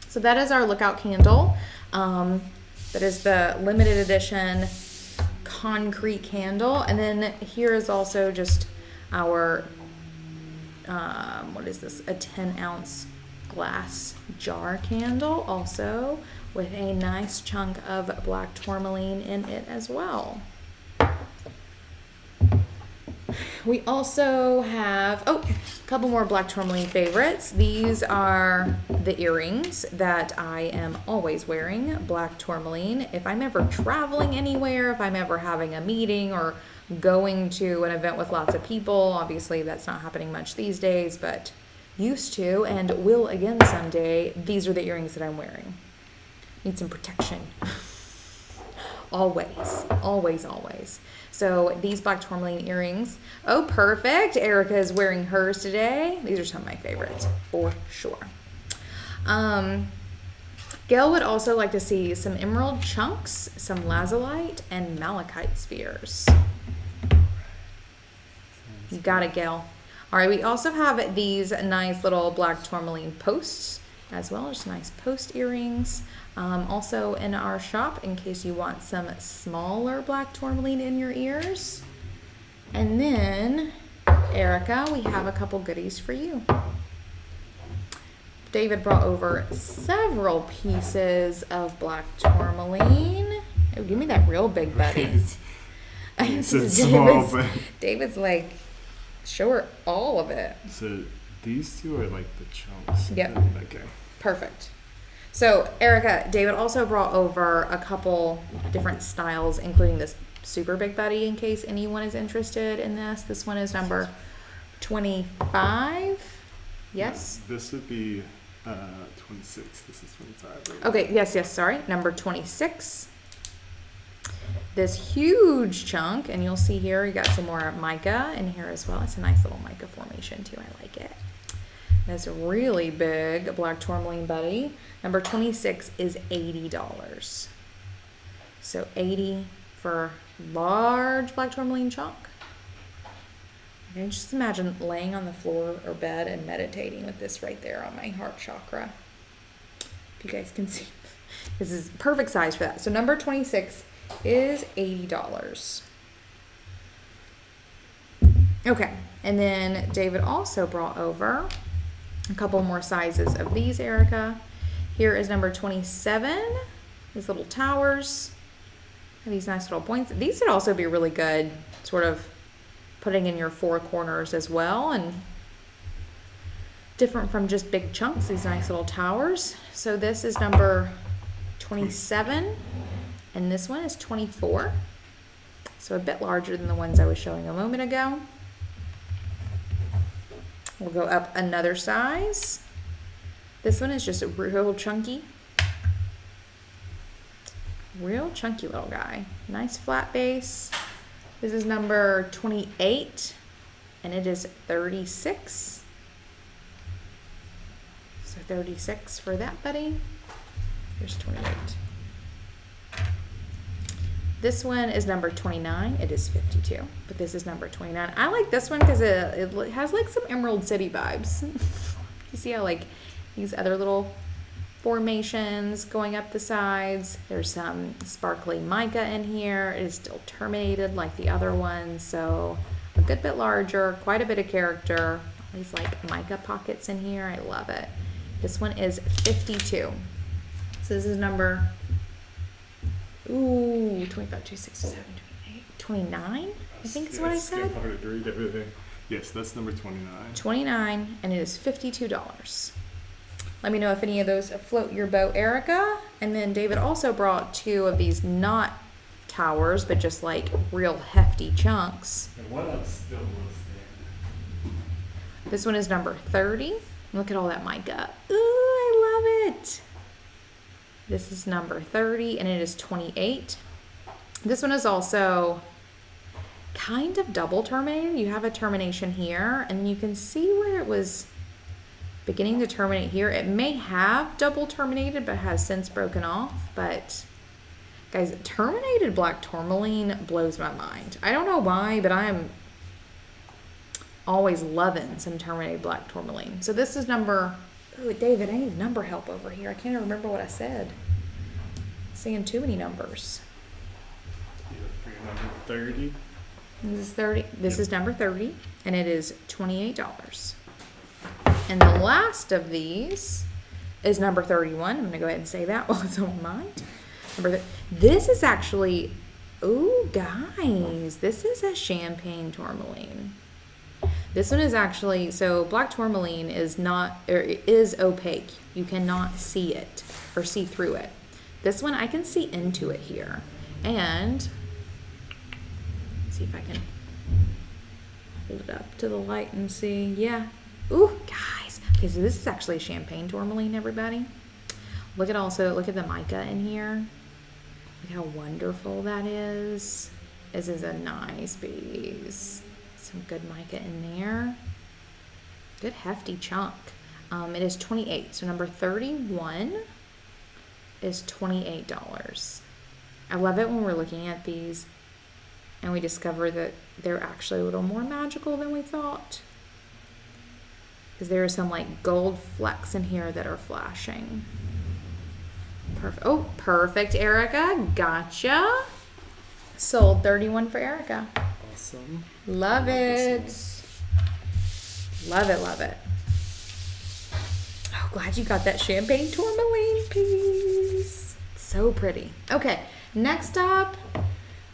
A: So that is our lookout candle. That is the limited edition concrete candle. And then here is also just our, what is this? A 10-ounce glass jar candle, also with a nice chunk of black tourmaline in it as well. We also have, a couple more black tourmaline favorites. These are the earrings that I am always wearing, black tourmaline. If I'm ever traveling anywhere, if I'm ever having a meeting or going to an event with lots of people, obviously that's not happening much these days, but used to and will again someday, these are the earrings that I'm wearing. Need some protection. Always, always, always. So these black tourmaline earrings. Oh, perfect. Erica is wearing hers today. These are some of my favorites for sure. Gail would also like to see some emerald chunks, some lazulite, and malachite spheres. You got it, Gail. All right, we also have these nice little black tourmaline posts as well, just nice post earrings. Also in our shop, in case you want some smaller black tourmaline in your ears. And then, Erica, we have a couple goodies for you. David brought over several pieces of black tourmaline. Oh, give me that real big buddy. David's like, show her all of it.
B: So these two are like the chunks.
A: Yep.
B: Okay.
A: Perfect. So, Erica, David also brought over a couple different styles, including this super big buddy, in case anyone is interested in this. This one is number 25. Yes?
B: This would be 26. This is 25. Right?
A: Okay, yes, sorry. Number 26. This huge chunk, and you'll see here, you got some more mica in here as well. It's a nice little mica formation too. I like it. This really big black tourmaline buddy. Number 26 is $80. So 80 for large black tourmaline chunk. I can just imagine laying on the floor or bed and meditating with this right there on my heart chakra. If you guys can see, this is perfect size for that. So number 26 is $80. Okay, and then David also brought over a couple more sizes of these, Erica. Here is number 27, these little towers, and these nice little points. These would also be really good, sort of putting in your four corners as well, and different from just big chunks, these nice little towers. So this is number 27, and this one is 24. So a bit larger than the ones I was showing a moment ago. We'll go up another size. This one is just a real chunky little guy. Nice flat base. This is number 28, and it is 36. So 36 for that buddy. Here's 28. This one is number 29. It is 52, but this is number 29. I like this one because it has like some Emerald City vibes. You see how like these other little formations going up the sides. There's some sparkly mica in here. It is still terminated like the other ones, so a good bit larger, quite a bit of character. These like mica pockets in here. I love it. This one is 52. So this is number 25, 26, 27, 28, 29, I think is what I said.
B: It's hard to read everything. Yes, that's number 29.
A: 29, and it is $52. Let me know if any of those float your boat, Erica. And then David also brought two of these not towers, but just like real hefty chunks.
B: And what else still was there?
A: This one is number 30. Look at all that mica. Ooh, I love it. This is number 30, and it is 28. This one is also kind of double terminated. You have a termination here, and you can see where it was beginning to terminate here. It may have double terminated, but has since broken off. But guys, terminated black tourmaline blows my mind. I don't know why, but I am always loving some terminated black tourmaline. So this is number... Ooh, David, I need number help over here. I can't even remember what I said. Seeing too many numbers.
B: Number 30.
A: This is 30. This is number 30, and it is $28. And the last of these is number 31. I'm going to go ahead and say that while it's on my mind. This is actually, ooh, guys, this is a champagne tourmaline. This one is actually, so black tourmaline is not, or is opaque. You cannot see it or see through it. This one, I can see into it here. And, see if I can hold it up to the light and see. Yeah. Ooh, guys. Okay, so this is actually champagne tourmaline, everybody. Look at the mica in here. Look how wonderful that is. This is a nice piece. Some good mica in there. Good hefty chunk. It is 28. So number 31 is $28. I love it when we're looking at these and we discover that they're actually a little more magical than we thought. Because there are some like gold flecks in here that are flashing. Perfect. Oh, perfect, Erica. Gotcha. Sold 31 for Erica.
B: Awesome.
A: Love it. Love it, love it. Oh, glad you got that champagne tourmaline piece. So pretty. Okay, next up,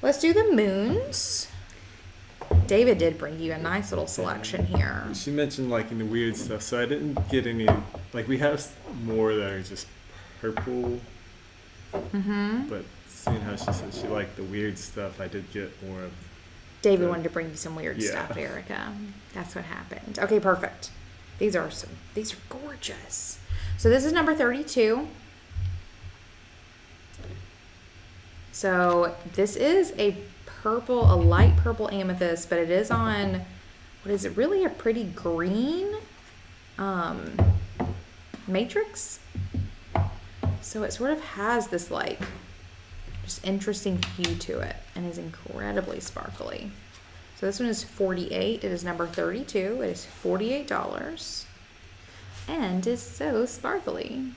A: let's do the moons. David did bring you a nice little selection here.
B: She mentioned like in the weird stuff, so I didn't get any, like we have more that are just purple.
A: Mm-hmm.
B: But seeing how she said she liked the weird stuff, I did get more of.
A: David wanted to bring you some weird stuff, Erica. That's what happened. Okay, perfect. These are gorgeous. So this is number 32. So this is a light purple amethyst, but it is on, what is it, really a pretty green matrix. So it sort of has this like just interesting hue to it and is incredibly sparkly. So this one is $48. It is number 32. It is $48 and is so sparkly.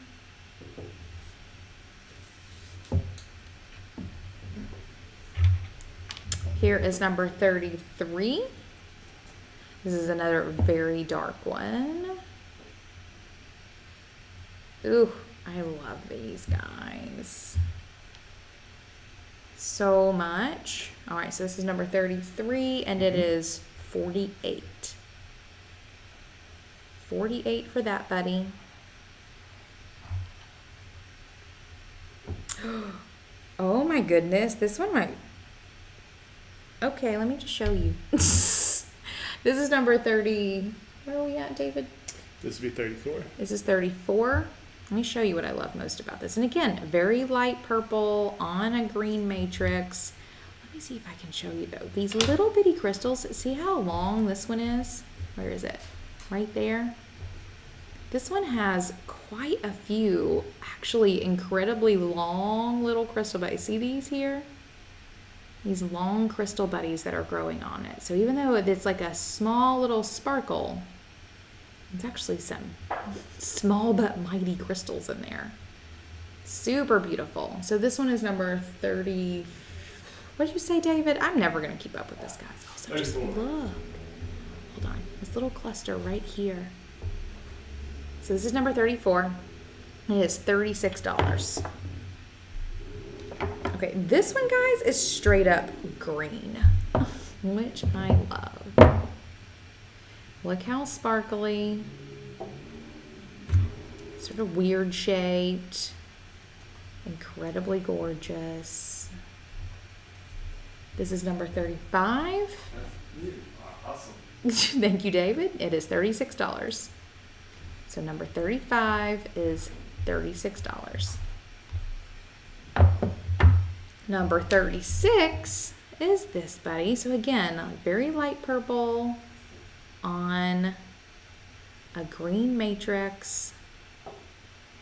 A: Here is number 33. This is another very dark one. Ooh, I love these guys so much. All right, so this is number 33 and it is 48. 48 for that, buddy. Oh my goodness, this one might. Okay, let me just show you. This is number 30. Where are we at, David?
B: This would be 34.
A: This is 34. Let me show you what I love most about this. And again, very light purple on a green matrix. Let me see if I can show you though. These little bitty crystals, see how long this one is? Where is it? Right there. This one has quite a few, actually incredibly long little crystal buddies. See these here? These long crystal buddies that are growing on it. So even though it's like a small little sparkle, it's actually some small but mighty crystals in there. Super beautiful. So this one is number 30. What did you say, David? I'm never going to keep up with this, guys. Also, just look. Hold on. This little cluster right here. So this is number 34. It is $36. Okay, this one, guys, is straight up green, which I love. Look how sparkly, sort of weird shaped, incredibly gorgeous. This is number 35.
B: Awesome.
A: Thank you, David. It is $36. So number 35 is $36. Number 36 is this, buddy. So again, a very light purple on a green matrix.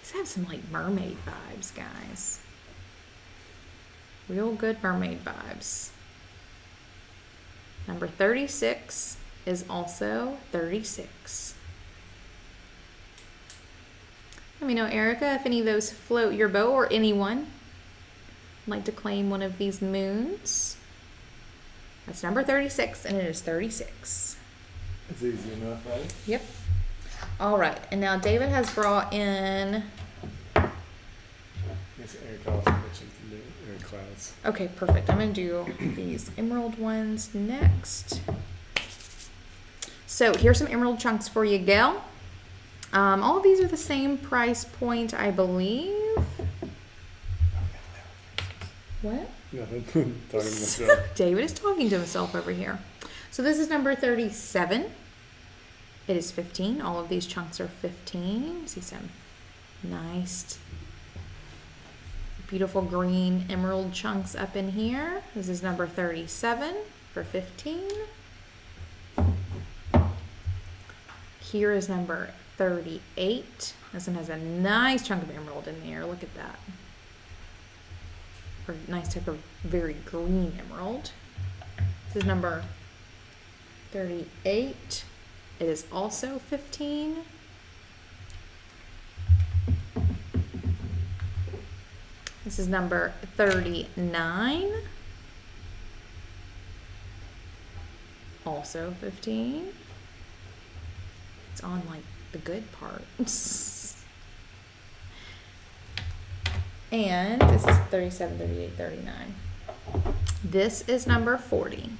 A: These have some like mermaid vibes, guys. Real good mermaid vibes. Number 36 is also 36. Let me know, Erica, if any of those float your boat, or anyone would like to claim one of these moons. That's number 36, and it is 36.
B: It's easy enough, right?
A: Yep. All right, and now David has brought in.
B: Yes, Eric also mentioned the Eric Clouds.
A: Okay, perfect. I'm going to do these emerald ones next. So here's some emerald chunks for you, Gail. All of these are the same price point, I believe. What?
B: Nothing. Talking to myself.
A: David is talking to himself over here. So this is number 37. It is 15. All of these chunks are 15. See some nice, beautiful green emerald chunks up in here. This is number 37 for 15. Here is number 38. This one has a nice chunk of emerald in there. Look at that. Or nice type of very green emerald. This is number 38. It is also 15. This is number 39. Also 15. It's on like the good part. And this is 37, 38, 39. This is number 40.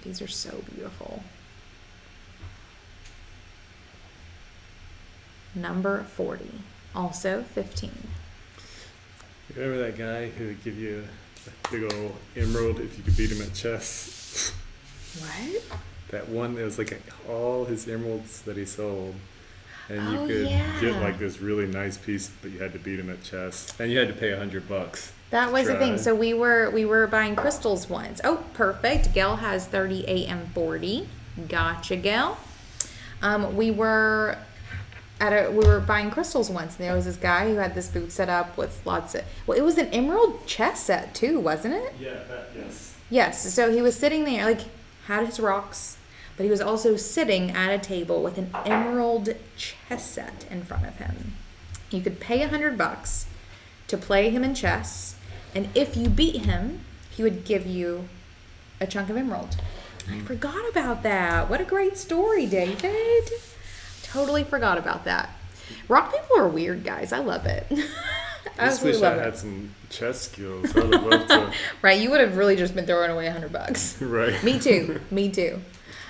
A: These are so beautiful. number 40, also 15.
B: Remember that guy who would give you a big old emerald if you could beat him at chess?
A: What?
B: That one, it was like all his emeralds that he sold. And you could get like this really nice piece, but you had to beat him at chess. And you had to pay $100.
A: That was the thing. So we were buying crystals once. Oh, perfect. Gail has 38 and 40. Gotcha, Gail. We were buying crystals once, and there was this guy who had this booth set up with lots of. Well, it was an emerald chess set too, wasn't it?
B: Yeah. Yes.
A: Yes. So he was sitting there, like had his rocks, but he was also sitting at a table with an emerald chess set in front of him. You could pay $100 to play him in chess, and if you beat him, he would give you a chunk of emerald. I forgot about that. What a great story, David. Totally forgot about that. Rock people are weird, guys. I love it.
B: I just wish I had some chess skills. I would love to.
A: Right, you would have really just been throwing away $100.
B: Right.
A: Me too.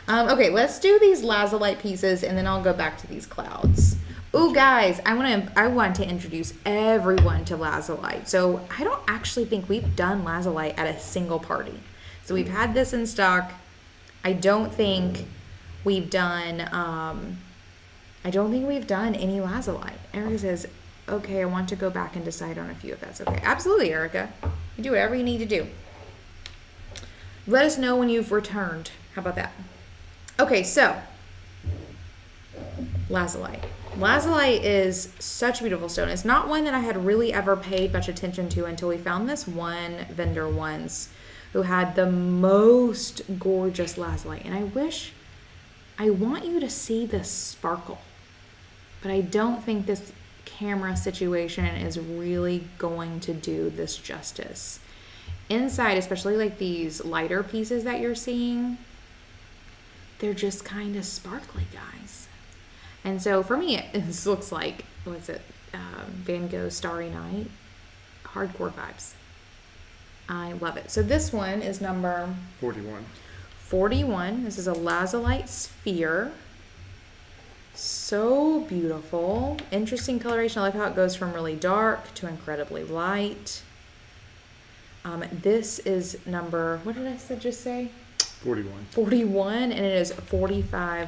A: Okay, let's do these lazulite pieces, and then I'll go back to these clouds. Ooh, guys, I want to introduce everyone to lazulite. So I don't actually think we've done lazulite at a single party. So we've had this in stock. I don't think we've done any lazulite. Erica says, okay, I want to go back and decide on a few if that's okay. Absolutely, Erica. You do whatever you need to do. Let us know when you've returned. How about that? Okay, so lazulite. Lazulite is such a beautiful stone. It's not one that I had really ever paid much attention to until we found this one vendor once who had the most gorgeous lazulite. And I want you to see the sparkle, but I don't think this camera situation is really going to do this justice. Inside, especially like these lighter pieces that you're seeing, they're just kind of sparkly, guys. And so for me, this looks like, Van Gogh Starry Night. Hardcore vibes. I love it. So this one is number 41. This is a lazulite sphere. So beautiful. Interesting coloration. I like how it goes from really dark to incredibly light. This is number, what did I just say? 41, and it is $47.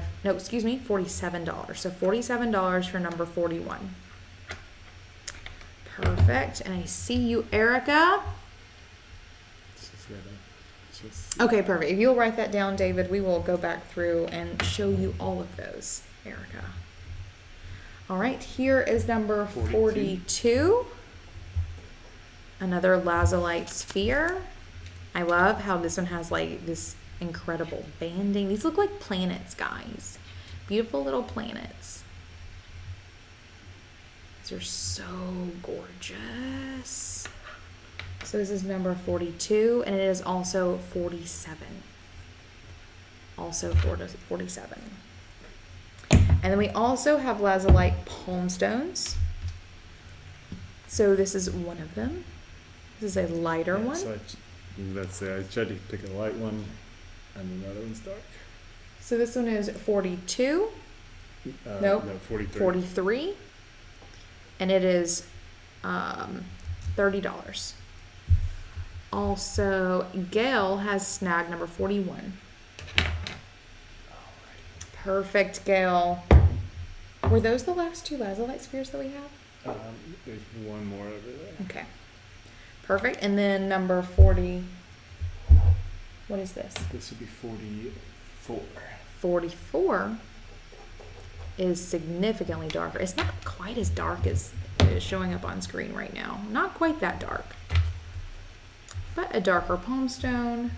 A: So $47 for number 41. Perfect. And I see you, Erica. Okay, perfect. If you'll write that down, David, we will go back through and show you all of those, Erica. All right, here is number 42. Another lazulite sphere. I love how this one has like this incredible banding. These look like planets, guys. Beautiful little planets. These are so gorgeous. So this is number 42, and it is also 47. Also 47. And then we also have lazulite palm stones. So this is one of them. This is a lighter one.
B: So I tried to pick a light one, and another one's dark.
A: So this one is 42.
B: No, 43.
A: 43. And it is $30. Also, Gail has snag number 41. Perfect, Gail. Were those the last two lazulite spheres that we have?
B: There's one more over there.
A: Okay. Perfect. And then number 40. What is this?
B: This would be 44.
A: 44 is significantly darker. It's not quite as dark as it is showing up on screen right now. Not quite that dark. But a darker palm stone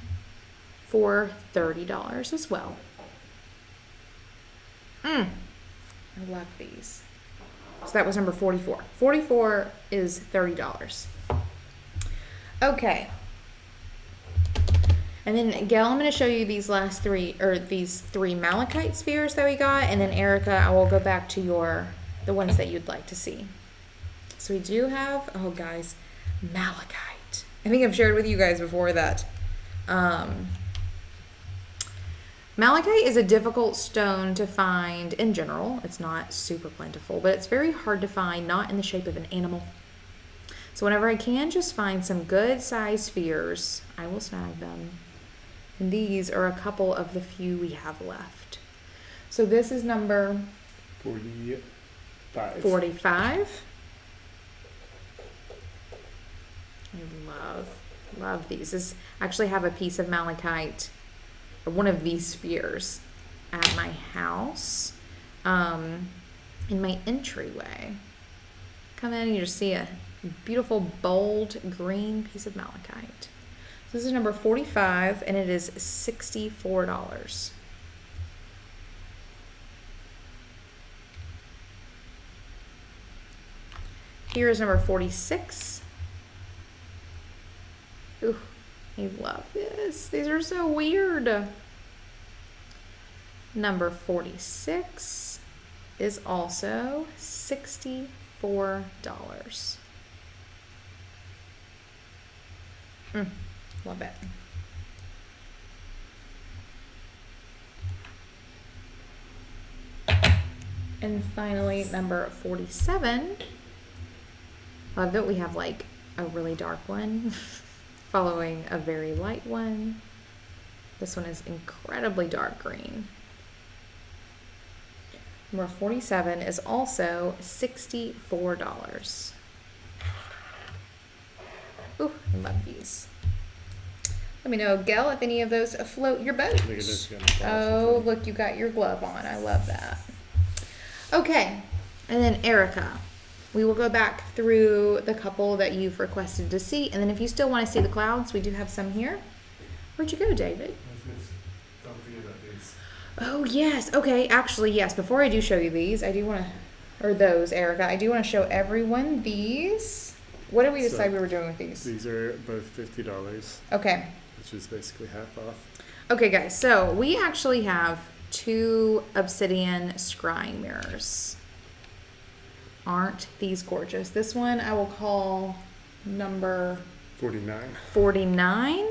A: for $30 as well. I love these. So that was number 44. 44 is $30. Okay. And then, Gail, I'm going to show you these these three malachite spheres that we got. And then, Erica, I will go back to the ones that you'd like to see. So we do have, oh, guys, malachite. I think I've shared with you guys before that Malachite is a difficult stone to find in general. It's not super plentiful, but it's very hard to find, not in the shape of an animal. So whenever I can just find some good size spheres, I will snag them. And these are a couple of the few we have left. So this is number 45. I love these. This actually have a piece of malachite, or one of these spheres, at my house, in my entryway. Come in and you just see a beautiful bold green piece of malachite. So this is number 45 and it is $64. Here is number 46. Ooh, I love this. These are so weird. Number 46 is also $64. Love it. And finally, number 47. Love that we have like a really dark one following a very light one. This one is incredibly dark green. Number 47 is also $64. Ooh, I love these. Let me know, Gail, if any of those afloat your boat.
B: Look at this.
A: Oh, look, you got your glove on. I love that. Okay, and then Erica. We will go back through the couple that you've requested to see, and then if you still want to see the clouds, we do have some here. Where'd you go, David?
B: Don't forget about these.
A: Oh, yes. Okay, actually, yes. Before I do show you these, I do want to, or those, Erica, I do want to show everyone these. What did we decide we were doing with these?
B: These are both $50.
A: Okay.
B: Which is basically half off.
A: Okay, guys. So we actually have 2 obsidian scrying mirrors. Aren't these gorgeous? This one I will call number 49.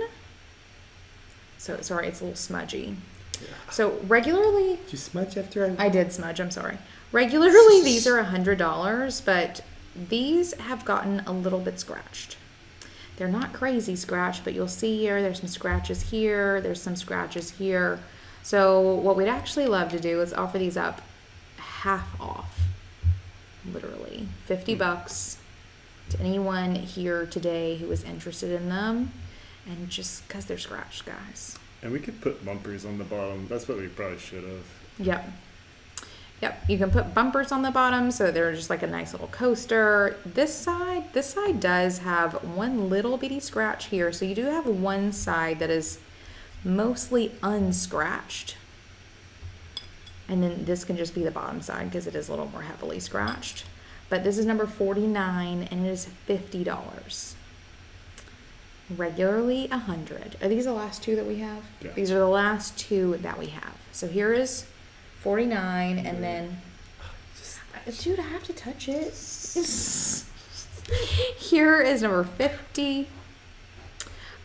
A: So sorry, it's a little smudgy. Yeah. So regularly,
B: did you smudge after
A: I did smudge, I'm sorry. Regularly these are $100, but these have gotten a little bit scratched. They're not crazy scratched, but you'll see here there's some scratches here, there's some scratches here. So what we'd actually love to do is offer these up half off. Literally $50 to anyone here today who is interested in them, and just because they're scratched, guys.
B: And we could put bumpers on the bottom. That's what we probably should have.
A: Yep, you can put bumpers on the bottom so they're just like a nice little coaster. This side does have one little bitty scratch here, so you do have one side that is mostly unscratched. And then this can just be the bottom side because it is a little more heavily scratched. But this is number 49 and it is $50. Regularly $100. Are these the last 2 that we have?
B: Yeah.
A: These are the last 2 that we have. So here is 49 and then, dude, I have to touch it. Here is number 50.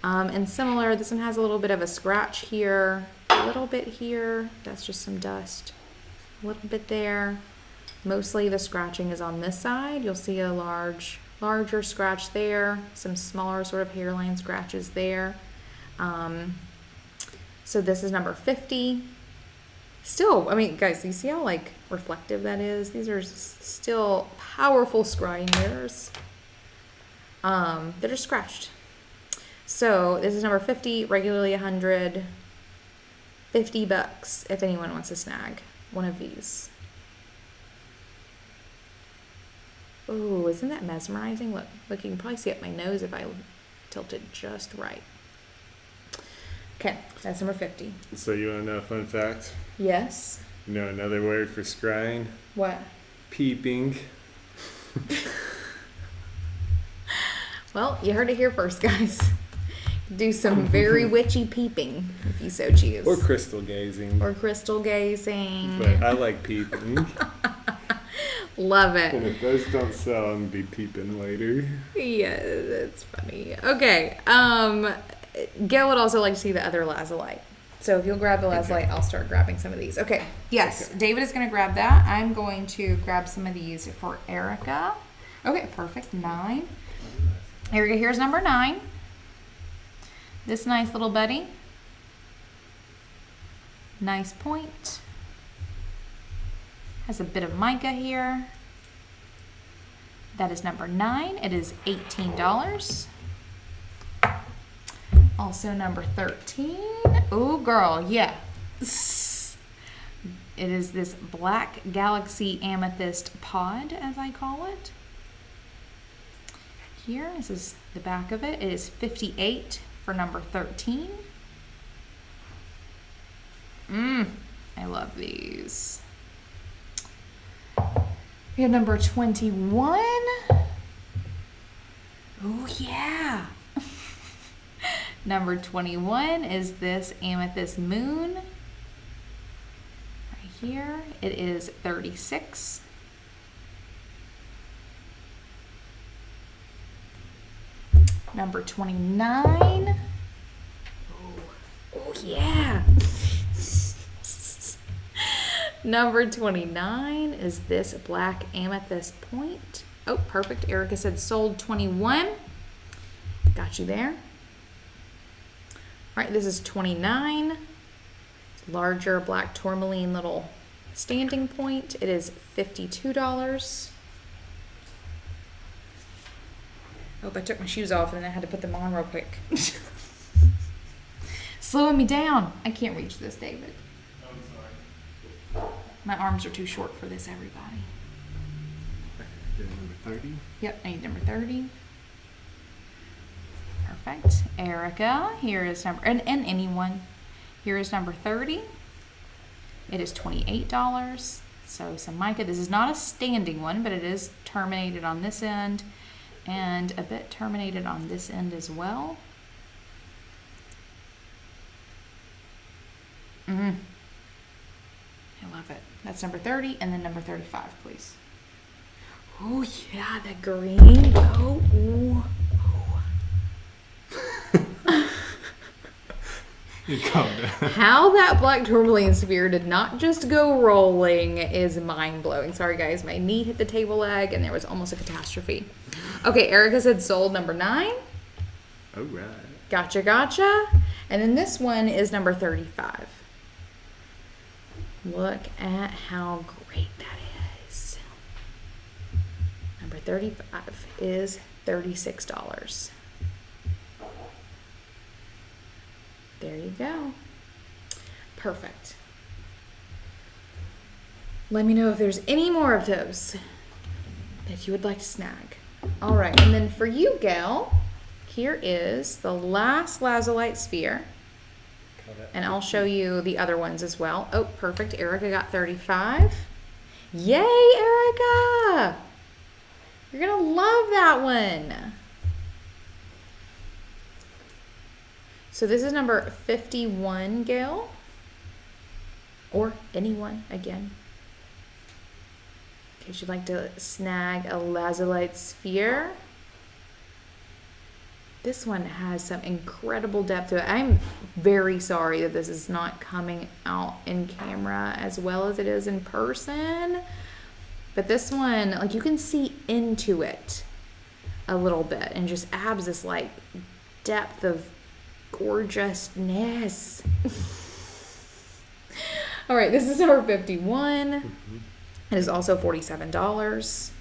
A: And similar, this one has a little bit of a scratch here. A little bit here, that's just some dust. A little bit there. Mostly the scratching is on this side. You'll see a larger scratch there, some smaller sort of hairline scratches there. So this is number 50. Still, I mean, guys, you see how like reflective that is? These are still powerful scrying mirrors. They're just scratched. So this is number 50, regularly $100. $50 if anyone wants to snag one of these. Oh, isn't that mesmerizing? Look, you can probably see up my nose if I tilt it just right. Okay, that's number 50.
B: So you want to know a fun fact?
A: Yes.
B: You know another word for scrying?
A: What?
B: Peeping.
A: Well, you heard it here first, guys. Do some very witchy peeping if you so choose.
B: Or crystal gazing.
A: But
B: I like peeping.
A: Love it.
B: And if those don't sell, I'm gonna be peeping later.
A: Yeah, that's funny. Okay. Gail would also like to see the other lazulite. So if you'll grab the lazulite, I'll start grabbing some of these. Okay. Yes, okay. David is going to grab that. I'm going to grab some of these for Erica. Okay, perfect. 9. Erica, here's number 9. This nice little buddy. Nice point. Has a bit of mica here. That is number 9. It is $18. Also number 13. Oh, girl, yeah. It is this Black Galaxy Amethyst Pod, as I call it. Here, this is the back of it. It is $58 for number 13. I love these. We have number 21. Oh, yeah. Number 21 is this Amethyst Moon. Right here. It is $36. Number 29. Oh yeah. Number 29 is this Black Amethyst Point. Oh, perfect. Erica said sold 21. Got you there. All right, this is 29. Larger Black Tourmaline little standing point. It is $52. Oh, I took my shoes off and then I had to put them on real quick. Slowing me down. I can't reach this, David.
B: I'm sorry.
A: My arms are too short for this, everybody.
B: Number 30?
A: Yep, I need number 30. Perfect. Erica, here is number, and anyone. Here is number 30. It is $28. So some mica. This is not a standing one, but it is terminated on this end and a bit terminated on this end as well. I love it. That's number 30, and then number 35, please. Oh yeah, the green. Oh, ooh.
B: You calm down.
A: How that Black Tourmaline sphere did not just go rolling is mind-blowing. Sorry, guys. My knee hit the table leg, and there was almost a catastrophe. Okay, Erica said sold number 9.
B: All right.
A: Gotcha, gotcha. And then this one is number 35. Look at how great that is. Number 35 is $36. There you go. Perfect. Let me know if there's any more of those that you would like to snag. All right, and then for you, gal, here is the last lazulite sphere. And I'll show you the other ones as well. Oh, perfect. Erica got 35. Yay, Erica! You're going to love that one. So this is number 51, Gail. Or anyone, again. In case you'd like to snag a lazulite sphere. This one has some incredible depth to it. I'm very sorry that this is not coming out in camera as well as it is in person. But this one, like, you can see into it a little bit and just adds this, like, depth of gorgeousness. All right, this is number 51. It is also $47.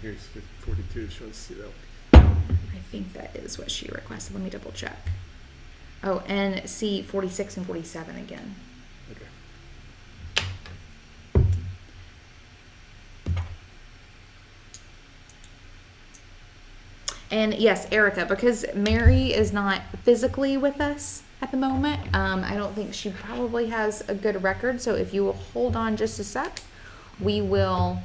B: Here's 42. Should I see that one?
A: I think that is what she requested. Let me double check. Oh, and see 46 and 47 again.
B: Okay.
A: And yes, Erica, because Mary is not physically with us at the moment, I don't think she probably has a good record. So if you will hold on just a sec, we will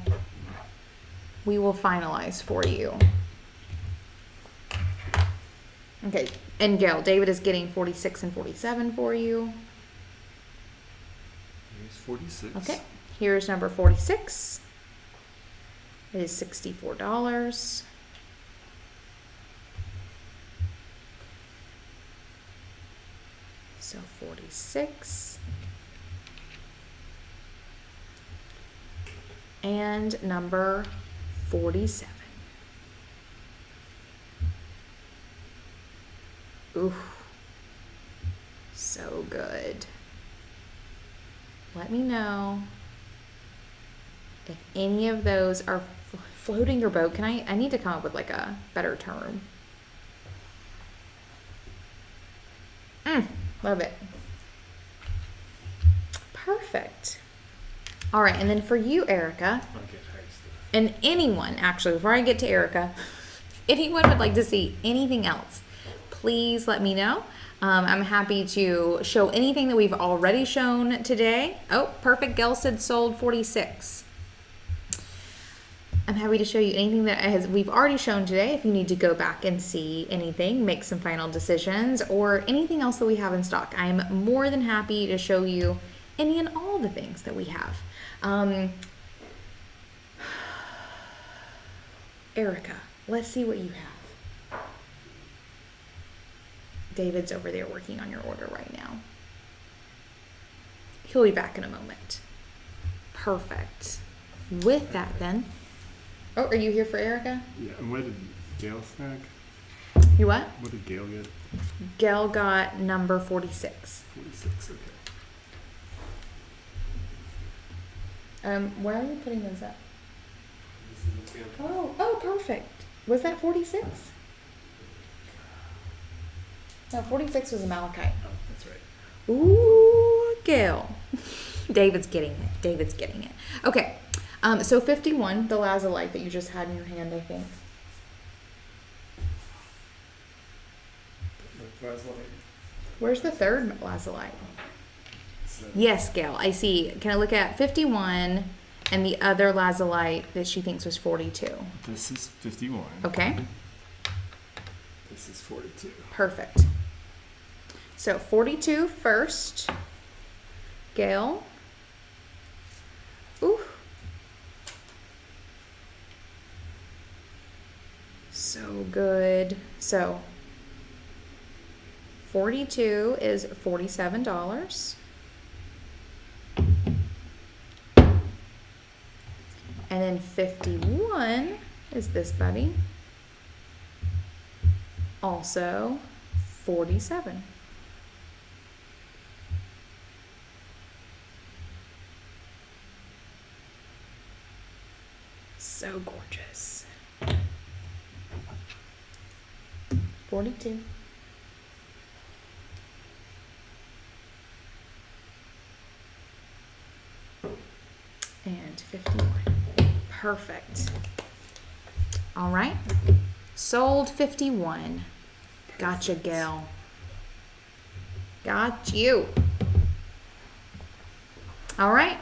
A: finalize for you. Okay, and Gail, David is getting 46 and 47 for you.
B: Here's 46.
A: Okay, here's number 46. It is $64. So 46. And number 47. Ooh. So good. Let me know if any of those are floating your boat. I need to come up with like a better term. Love it. Perfect. All right, and then for you, Erica, and anyone, actually, before I get to Erica, if anyone would like to see anything else, please let me know. I'm happy to show anything that we've already shown today. Oh, perfect. Gail said sold 46. I'm happy to show you anything that we've already shown today. If you need to go back and see anything, make some final decisions, or anything else that we have in stock, I'm more than happy to show you any and all the things that we have. Erica, let's see what you have. David's over there working on your order right now. He'll be back in a moment. Perfect. With that then. Oh, are you here for Erica?
B: Yeah, and what did Gail snag?
A: You what?
B: What did Gail get?
A: Gail got number 46.
B: 46, okay.
A: Where are you putting those up? Oh, perfect. Was that 46? No, 46 was a malachite.
B: Oh, that's right.
A: Ooh, Gail. David's getting it. Okay. So 51, the lazulite that you just had in your hand, I think. Where's the third lazulite? Yes, Gail, I see. Can I look at 51 and the other lazulite that she thinks was 42?
B: This is 51.
A: Okay.
B: This is 42.
A: Perfect. So 42 first. Gail. Ooh. So good. So 42 is $47. And then 51 is this buddy. Also 47. So gorgeous. 42. And 51. Perfect. All right. Sold 51. Gotcha, Gail. Got you. All right.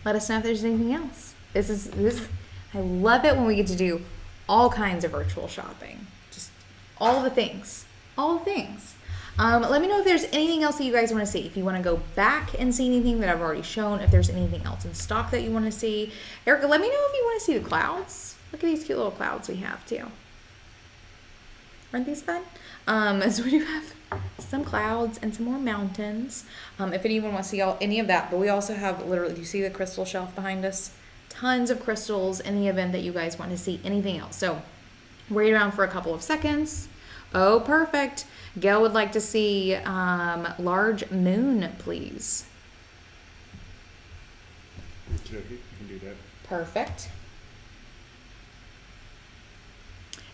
A: Let us know if there's anything else. This. I love it when we get to do all kinds of virtual shopping. Just all the things. All the things. Let me know if there's anything else that you guys want to see. If you want to go back and see anything that I've already shown. If there's anything else in stock that you want to see. Erica, let me know if you want to see the clouds. Look at these cute little clouds we have too. Aren't these fun? So we do have some clouds and some more mountains. If anyone wants to see any of that. But we also have literally, do you see the crystal shelf behind us? Tons of crystals in the event that you guys want to see anything else. So wait around for a couple of seconds. Oh, perfect. Gail would like to see large moon, please.
B: Okay, you can do that.
A: Perfect.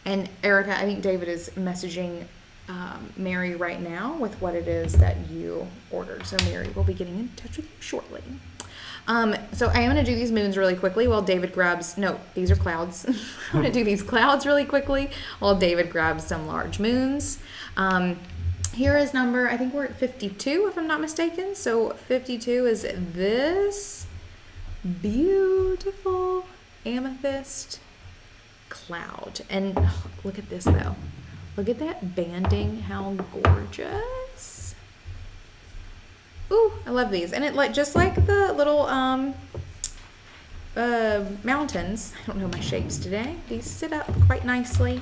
A: And Erica, I think David is messaging Mary right now with what it is that you ordered. So Mary will be getting in touch with you shortly. So I am going to do these moons really quickly while David grabs, no, these are clouds. I'm going to do these clouds really quickly while David grabs some large moons. Here is number, I think we're at 52 if I'm not mistaken. So 52 is this beautiful amethyst cloud. And oh, look at this though. Look at that banding, how gorgeous. Ooh, I love these. And it like just like the little mountains. I don't know my shapes today. These sit up quite nicely.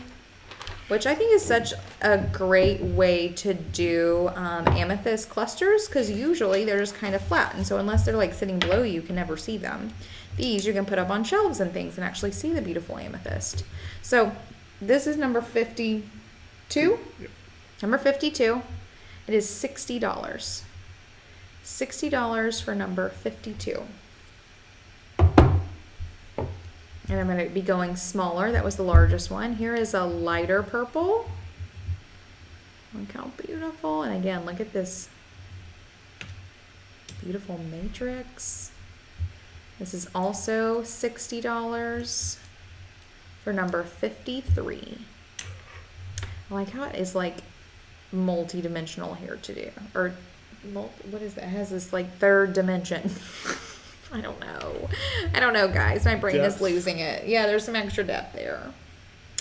A: which I think is such a great way to do amethyst clusters, because usually they're just kind of flat. And so unless they're like sitting below you, you can never see them. These you can put up on shelves and things and actually see the beautiful amethyst. So this is number 52.
B: Yep.
A: Number 52. It is $60. $60 for number 52. And I'm going to be going smaller. That was the largest one. Here is a lighter purple. Look how beautiful. And again, look at this beautiful matrix. This is also $60 for number 53. I like how it is like multi-dimensional here to do. Or what is that? It has this like third dimension. I don't know. I don't know, guys. My brain is losing it. Yeah, there's some extra depth there.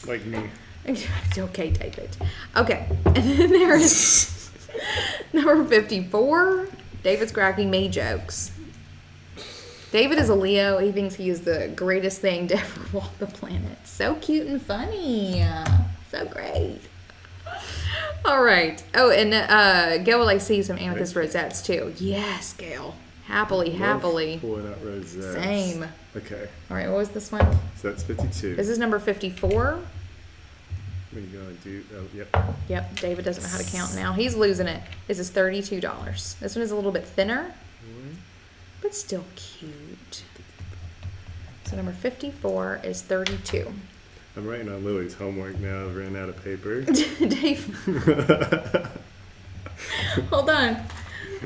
B: Like me.
A: It's okay, David. Okay. And then there is number 54. David's cracking me jokes. David is a Leo. He thinks he is the greatest thing to ever walk the planet. So cute and funny. So great. All right. Oh, and Gail would like to see some amethyst rosettes too. Yes, Gail. Happily.
B: Pulling out rosettes.
A: Same.
B: Okay.
A: All right, what was this one?
B: So that's 52.
A: This is number 54.
B: What are you going to do? Oh, yep.
A: Yep, David doesn't know how to count now. He's losing it. This is $32. This one is a little bit thinner, but still cute. So number 54 is 32.
B: I'm writing on Lily's homework now. I've ran out of paper.
A: Dave. Hold on.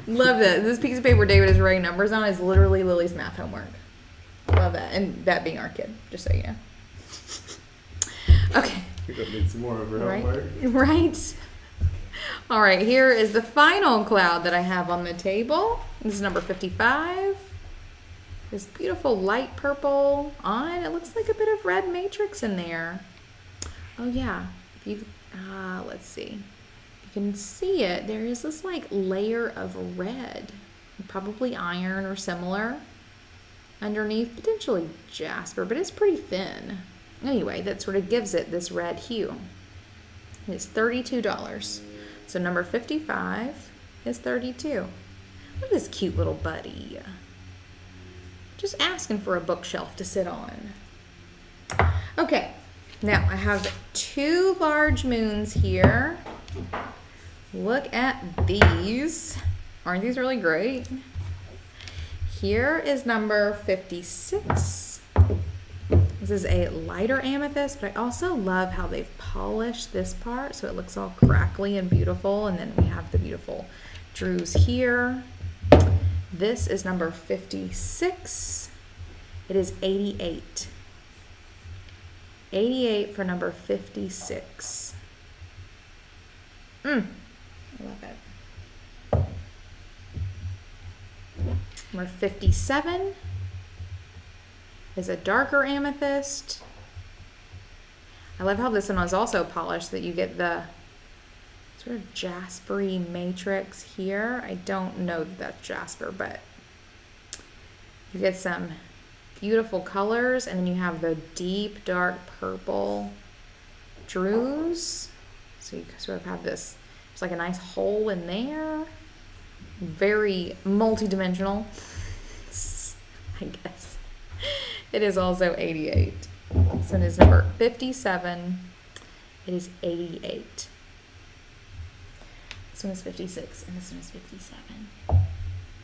A: Love that. This piece of paper David is writing numbers on is literally Lily's math homework. Love that. And that being our kid, just so you know. Okay.
B: I think I need some more of her homework.
A: Right. All right. Here is the final cloud that I have on the table. This is number 55. This beautiful light purple on. It looks like a bit of red matrix in there. Oh, yeah. If you, let's see. You can see it. There is this like layer of red, probably iron or similar underneath, potentially jasper, but it's pretty thin. Anyway, that sort of gives it this red hue. It's $32. So number 55 is 32. Look at this cute little buddy. Just asking for a bookshelf to sit on. Okay, now I have 2 large moons here. Look at these. Aren't these really great? Here is number 56. This is a lighter amethyst, but I also love how they've polished this part so it looks all crackly and beautiful. And then we have the beautiful druze here. This is number 56. It is 88. 88 for number 56. I love it. Number 57 is a darker amethyst. I love how this one was also polished, that you get the sort of jaspery matrix here. I don't know that that's jasper, but you get some beautiful colors, and then you have the deep dark purple druze. So you sort of have this, it's like a nice hole in there. Very multi-dimensional, I guess. It is also 88. So it is number 57. It is 88. This one is 56, and this one is 57.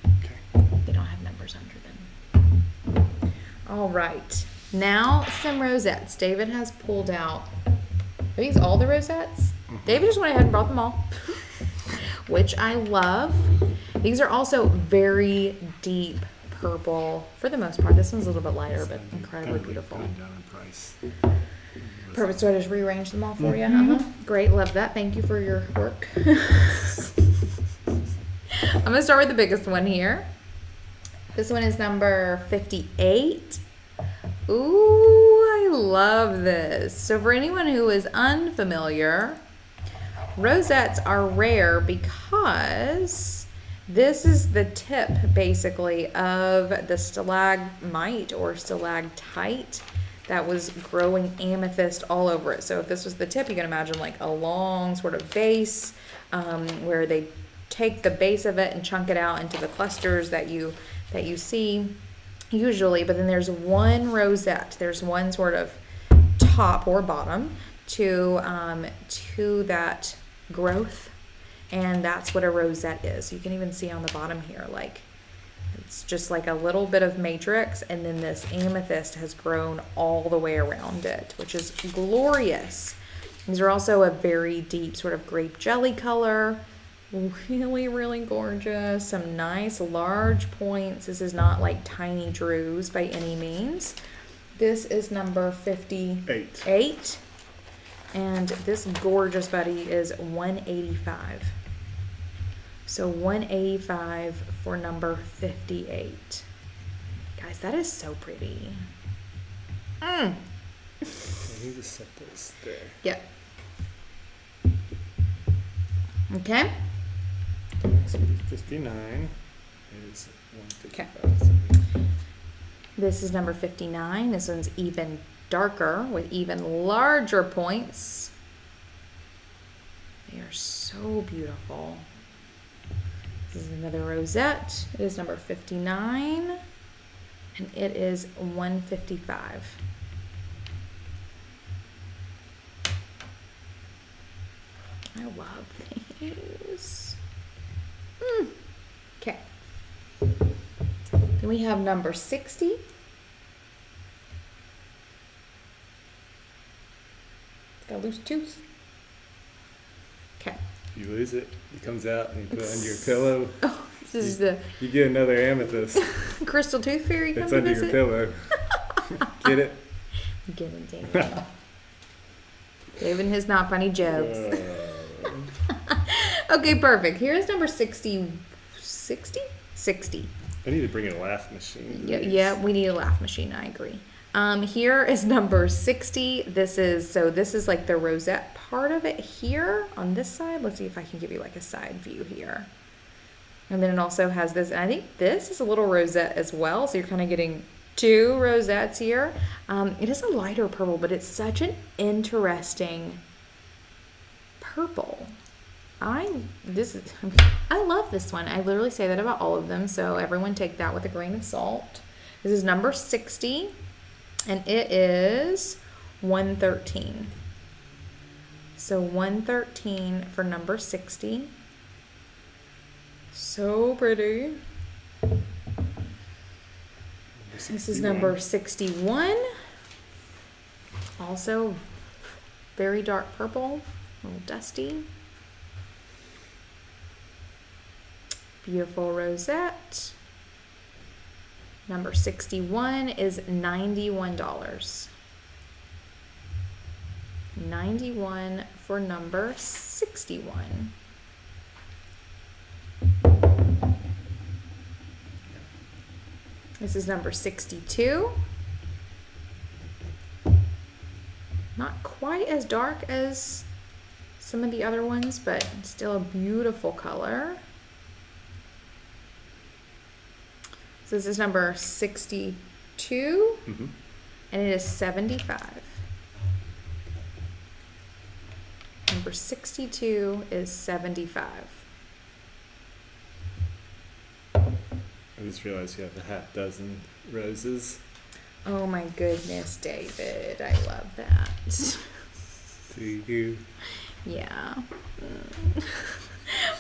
B: Okay.
A: They don't have numbers under them. All right. Now some rosettes. David has pulled out, are these all the rosettes? David just went ahead and brought them all, which I love. These are also very deep purple for the most part. This one's a little bit lighter, but incredibly beautiful.
B: Down in price.
A: Perfect. So I just rearranged them all for you. Great. Love that. Thank you for your work. I'm going to start with the biggest one here. This one is number 58. Ooh, I love this. So for anyone who is unfamiliar, rosettes are rare because this is the tip, basically, of the stalagmite or stalactite that was growing amethyst all over it. So if this was the tip, you can imagine like a long sort of vase where they take the base of it and chunk it out into the clusters that you see usually. But then there's one rosette. There's one sort of top or bottom to that growth, and that's what a rosette is. You can even see on the bottom here, like it's just like a little bit of matrix, and then this amethyst has grown all the way around it, which is glorious. These are also a very deep sort of grape jelly color. Really, really gorgeous. Some nice large points. This is not like tiny drues by any means. This is number 58. And this gorgeous buddy is $185. So $185 for number 58. Guys, that is so pretty.
B: I need to set those there.
A: Yep. Okay.
B: Next 59 is 155.
A: Okay. This is number 59. This one's even darker with even larger points. They are so beautiful. This is another rosette. It is number 59 and it is $155. I love these. Okay. Then we have number 60. Got a loose tooth. Okay.
B: You lose it, it comes out, and you put it under your pillow.
A: Oh, this is the
B: You get another amethyst.
A: crystal tooth fairy come
B: It's
A: to
B: under
A: visit.
B: your pillow. Get it?
A: Get it, David. David and his not funny jokes. Okay, perfect. Here's number 60. 60?
B: I need to bring in a laugh machine.
A: Yeah, we need a laugh machine. I agree. Here is number 60. This is like the rosette part of it here on this side. Let's see if I can give you like a side view here. And then it also has this, and I think this is a little rosette as well. So you're kind of getting two rosettes here. It is a lighter purple, but it's such an interesting purple. I love this one. I literally say that about all of them. So everyone take that with a grain of salt. This is number 60. And it is $113. So $113 for number 60. So pretty. This is number 61. Also very dark purple, a little dusty. Beautiful rosette. Number 61 is $91. 91 for number 61. This is number 62. Not quite as dark as some of the other ones, but still a beautiful color. So this is number 62, and it is $75. Number 62 is $75.
B: I just realized you have a half dozen roses.
A: Oh my goodness, David. I love that.
B: Do you?
A: Yeah.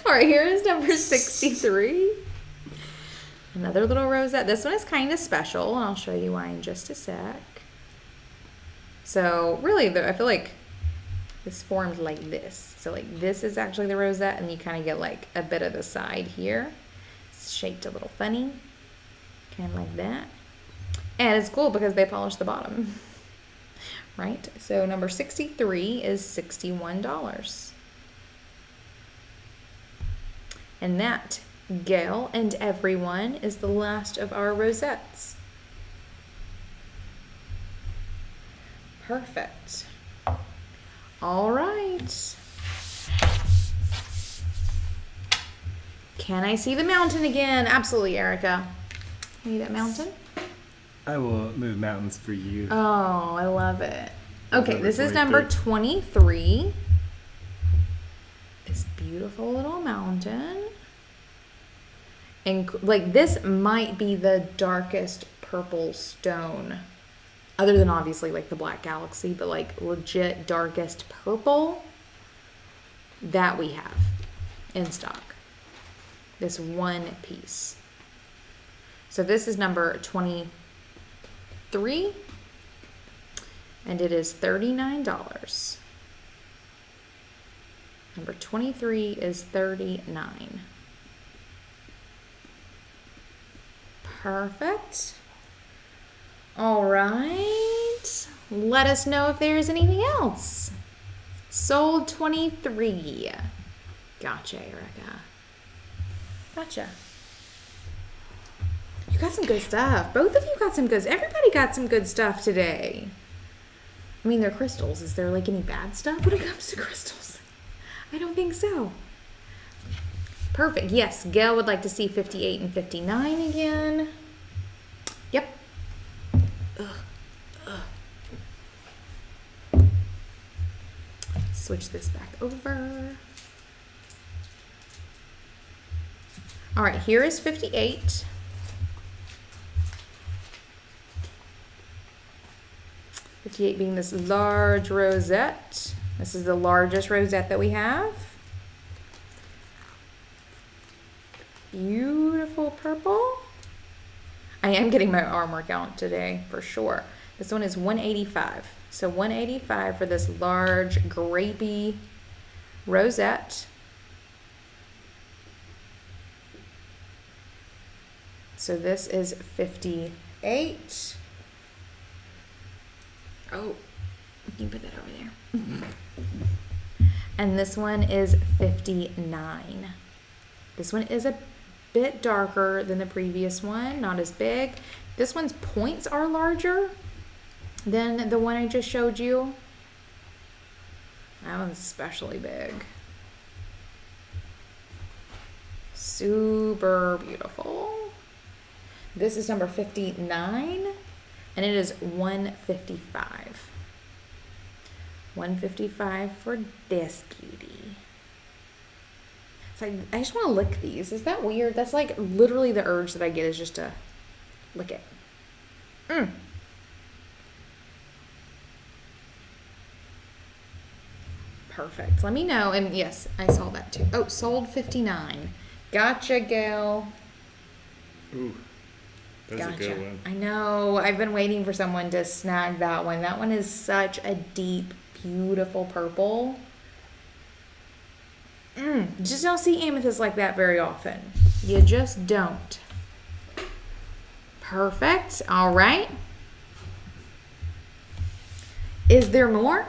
A: All right, here is number 63. Another little rosette. This one is kind of special, and I'll show you why in just a sec. So really, I feel like it's formed like this. So like this is actually the rosette, and you kind of get like a bit of the side here. It's shaped a little funny, kind of like that. And it's cool because they polish the bottom, right? So number 63 is $61. And that, Gail and everyone, is the last of our rosettes. Perfect. All right. Can I see the mountain again? Absolutely, Erica. You need that mountain?
B: I will move mountains for you.
A: Oh, I love it. Okay,
B: Number
A: this is
B: 23.
A: number 23. This beautiful little mountain. And like this might be the darkest purple stone. Other than obviously like the Black Galaxy, but like legit darkest purple that we have in stock. This one piece. So this is number 23 and it is $39. Number 23 is $39. Perfect. All right. Let us know if there's anything else. Sold 23. Gotcha, Erica. Gotcha. You got some good stuff. Both of you got some good. Everybody got some good stuff today. I mean, they're crystals. Is there like any bad stuff when it comes to crystals? I don't think so. Perfect. Yes, Gail would like to see 58 and 59 again. Yep. Switch this back over. All right, here is 58. Being this large rosette. This is the largest rosette that we have. Beautiful purple. I am getting my arm workout today for sure. This one is 185. So 185 for this large grapey rosette. So this is 58. Oh, you can put that over there. And this one is 59. This one is a bit darker than the previous one, not as big. This one's points are larger than the one I just showed you. That one's especially big. Super beautiful. This is number 59. And it is 155. 155 for this beauty. It's like, I just want to lick these. Is that weird? That's like literally the urge that I get is just to lick it. Perfect. Let me know. And yes, I saw that too. Oh, sold 59. Gotcha, Gail.
B: Ooh. That's a good one.
A: I know. I've been waiting for someone to snag that one. That one is such a deep, beautiful purple. Just don't see amethyst like that very often. You just don't. Perfect. All right. Is there more?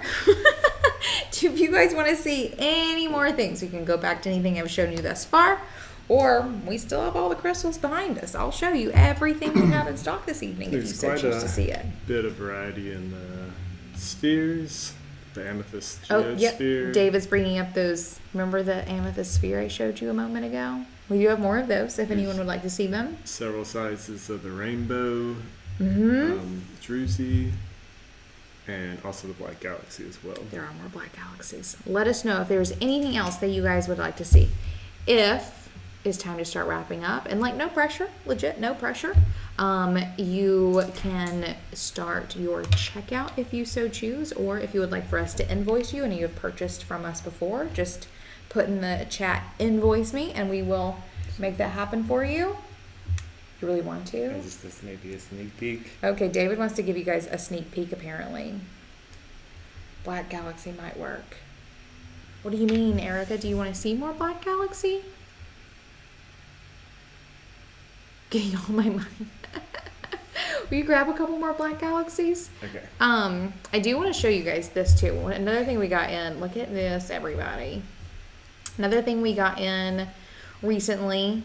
A: If you guys want to see any more things, we can go back to anything I've shown you thus far. Or we still have all the crystals behind us. I'll show you everything we have in stock this evening if you so choose to see it.
B: Bit of variety in the spheres, the amethyst
A: sphere. David's bringing up those. Remember the amethyst sphere I showed you a moment ago? We do have more of those if anyone would like to see them.
B: Several sizes of the rainbow, druzy, and also the Black Galaxy as well.
A: There are more Black Galaxies. Let us know if there's anything else that you guys would like to see. If it's time to start wrapping up, and like no pressure, legit no pressure, you can start your checkout if you so choose, or if you would like for us to invoice you and you have purchased from us before, just put in the chat invoice me and we will make that happen for you. You really want to?
B: This may be a sneak peek.
A: Okay, David wants to give you guys a sneak peek apparently. Black Galaxy might work. What do you mean, Erica? Do you want to see more Black Galaxy? Getting all my money. Will you grab a couple more Black Galaxies?
B: Okay.
A: I do want to show you guys this too. Another thing we got in. Look at this, everybody. Another thing we got in recently.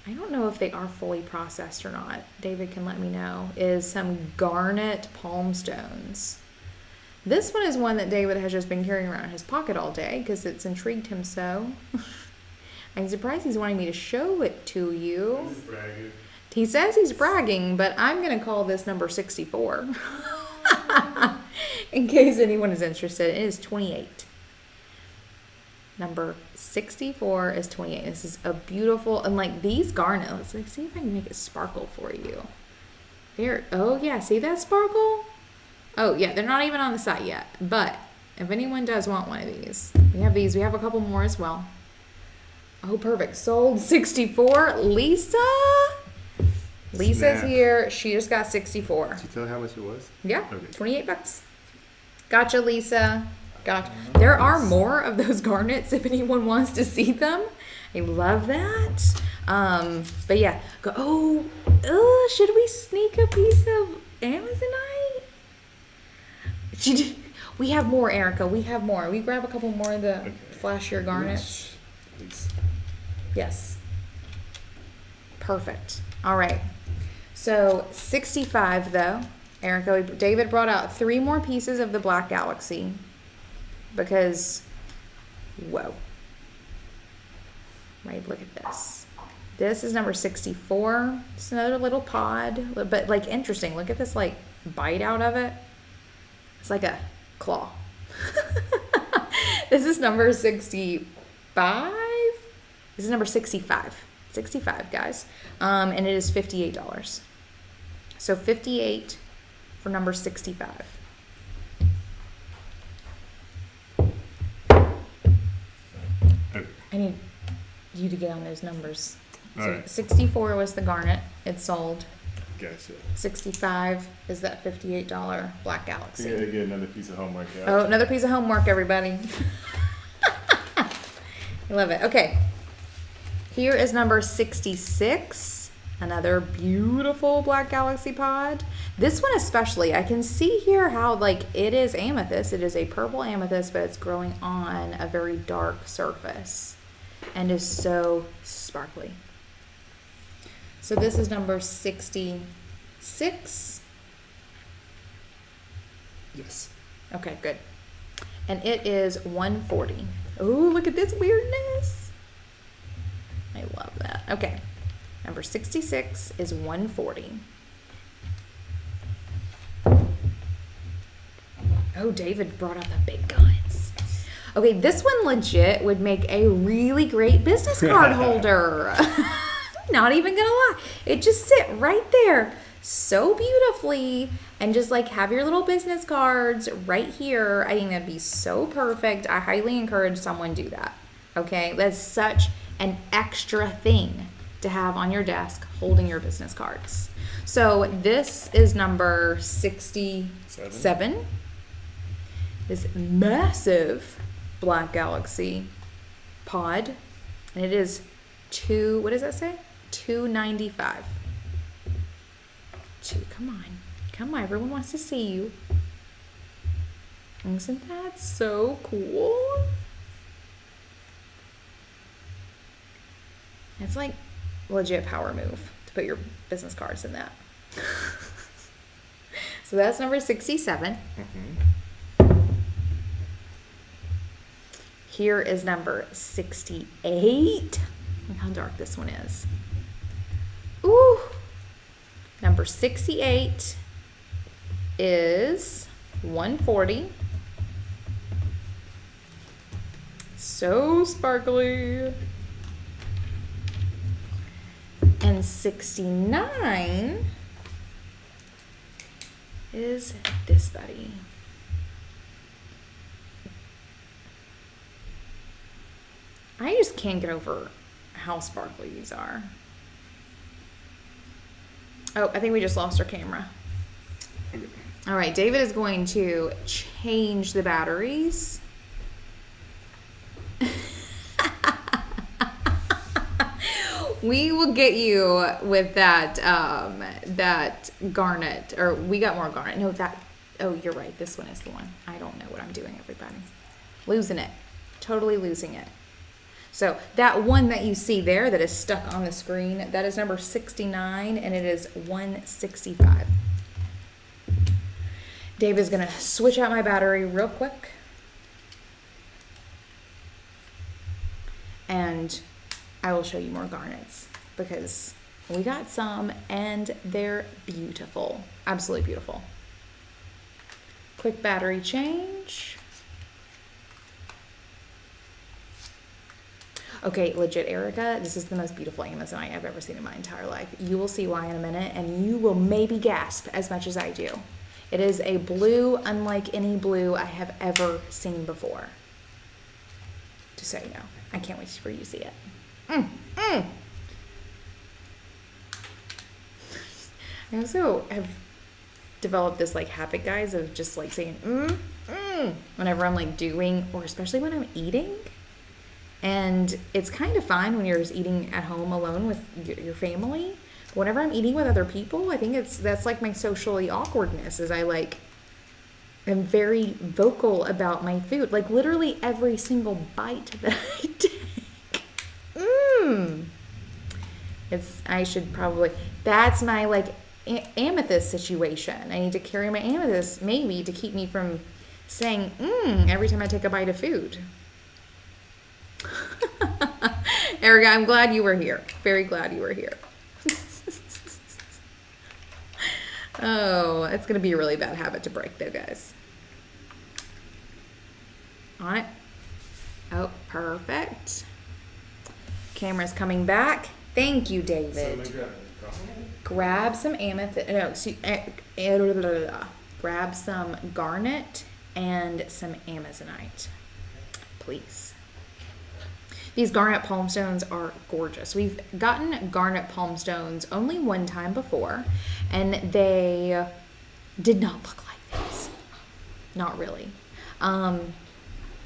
A: I don't know if they are fully processed or not. David can let me know. Is some garnet palm stones. This one is one that David has just been carrying around in his pocket all day because it's intrigued him so. I'm surprised he's wanting me to show it to you. He says he's bragging, but I'm going to call this number 64. In case anyone is interested, it is 28. Number 64 is 28. This is a beautiful, and like these garnets, let's see if I can make it sparkle for you. There, oh yeah, see that sparkle? Oh yeah, they're not even on the site yet, but if anyone does want one of these, we have these. We have a couple more as well. Oh, perfect. Sold 64. Lisa's here. She just got 64.
B: Did you tell her how much it was?
A: Yeah,
B: Okay.
A: 28 bucks. Gotcha, Lisa. Gotcha. There are more of those garnets if anyone wants to see them. I love that. But yeah, go. Oh, should we sneak a piece of Amazonite? We have more, Erica. We have more. We grab a couple more of the flashier garnets. Yes. Perfect. All right. So 65 though. Erica, David brought out 3 more pieces of the Black Galaxy because, whoa. Right, look at this. This is number 64. It's another little pod, but like interesting. Look at this like bite out of it. It's like a claw. This is number 65. This is number 65. 65, guys. And it is $58. So 58 for number 65.
B: Okay.
A: I need you to get on those numbers. So
B: Alright.
A: 64 was the garnet. It sold.
B: Gotcha.
A: 65 is that $58 Black Galaxy.
B: You gotta get another piece of homework out.
A: Oh, another piece of homework, everybody. I love it. Okay. Here is number 66. Another beautiful Black Galaxy pod. This one especially, I can see here how like it is amethyst. It is a purple amethyst, but it's growing on a very dark surface and is so sparkly. So this is number 66.
B: Yes.
A: Okay, good. And it is 140. Oh, look at this weirdness. I love that. Okay. Number 66 is 140. Oh, David brought out the big guns. Okay, this one legit would make a really great business card holder. Not even gonna lie. It just sit right there so beautifully and just like have your little business cards right here. I think that'd be so perfect. I highly encourage someone do that. Okay, that's such an extra thing to have on your desk holding your business cards. So this is number 67. This massive Black Galaxy pod. And it is what does that say? $295. Come on, everyone wants to see you. Isn't that so cool? It's like legit power move to put your business cards in that. So that's number 67. Here is number 68. Look how dark this one is. Ooh. Number 68 is 140. So sparkly. And 69 is this buddy. I just can't get over how sparkly these are. Oh, I think we just lost our camera.
B: Okay.
A: All right, David is going to change the batteries. We will get you with that that garnet, or we got more garnet. No, oh, you're right. This one is the one. I don't know what I'm doing, everybody. Losing it. Totally losing it. So that one that you see there that is stuck on the screen, that is number 69, and it is 165. Dave is going to switch out my battery real quick. And I will show you more garnets because We got some, and they're beautiful. Absolutely beautiful. Quick battery change. Okay, legit, Erica, this is the most beautiful Amazonite I've ever seen in my entire life. You will see why in a minute, and you will maybe gasp as much as I do. It is a blue unlike any blue I have ever seen before. Just so you know. I can't wait for you to see it. I also have developed this like habit, guys, of just like saying whenever I'm like doing, or especially when I'm eating. And it's kind of fine when you're just eating at home alone with your family. But whenever I'm eating with other people, I think that's like my socially awkwardness, is I like am very vocal about my food. Like literally every single bite that I take. I should probably, that's my like amethyst situation. I need to carry my amethyst maybe to keep me from saying every time I take a bite of food. Erica, I'm glad you were here. Very glad you were here. Oh, it's going to be a really bad habit to break though, guys. On it. Oh, perfect. Camera's coming back. Thank you, David.
B: So
A: grab some amethyst. No, grab some garnet and some amazonite, please. These garnet palm stones are gorgeous. We've gotten garnet palm stones only one time before, and they did not look like these. Not really.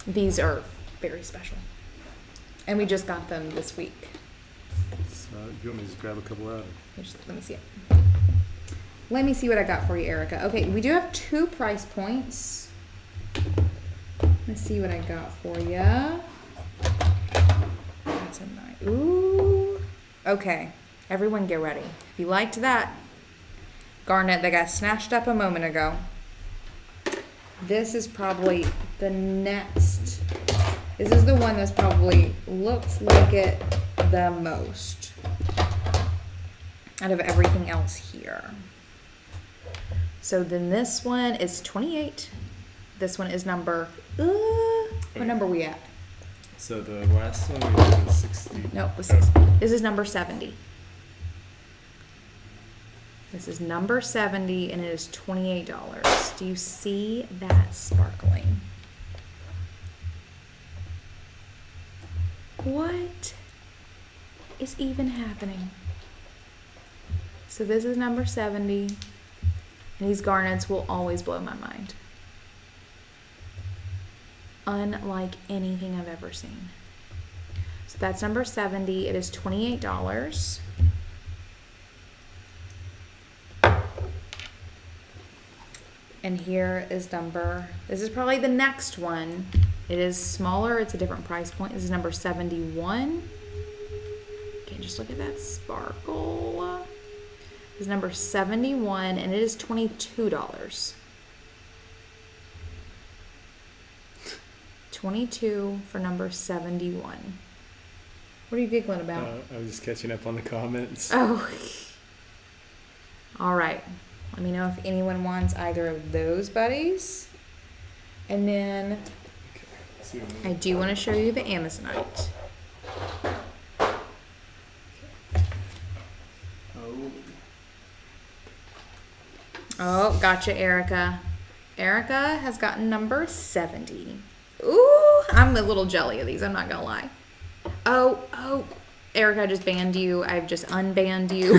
A: These are very special. And we just got them this week.
B: So, do you want me to just grab a couple out?
A: Let me see it. Let me see what I got for you, Erica. Okay, we do have 2 price points. Let's see what I got for you. That's a nice. Ooh. Okay, everyone get ready. If you liked that garnet that got snatched up a moment ago, this is probably the next. This is the one that's probably looks like it the most out of everything else here. So then this one is 28. This one is number, what number are we at?
B: So the last one we did was 60.
A: No, it was 60. This is number 70. This is number 70 and it is $28. Do you see that sparkling? What is even happening? So this is number 70, and these garnets will always blow my mind. Unlike anything I've ever seen. So that's number 70. It is $28. And here is this is probably the next one. It is smaller, it's a different price point. This is number 71. Okay, just look at that sparkle. This is number 71, and it is $22. 22 for number 71. What are you giggling about?
B: I'm just catching up on the comments.
A: Oh. All right. Let me know if anyone wants either of those buddies. And then I do want to show you the amazonite. Oh, gotcha, Erica. Erica has gotten number 70. Ooh, I'm a little jelly of these, I'm not gonna lie. Oh, Erica, I just banned you. I've just unbanned you.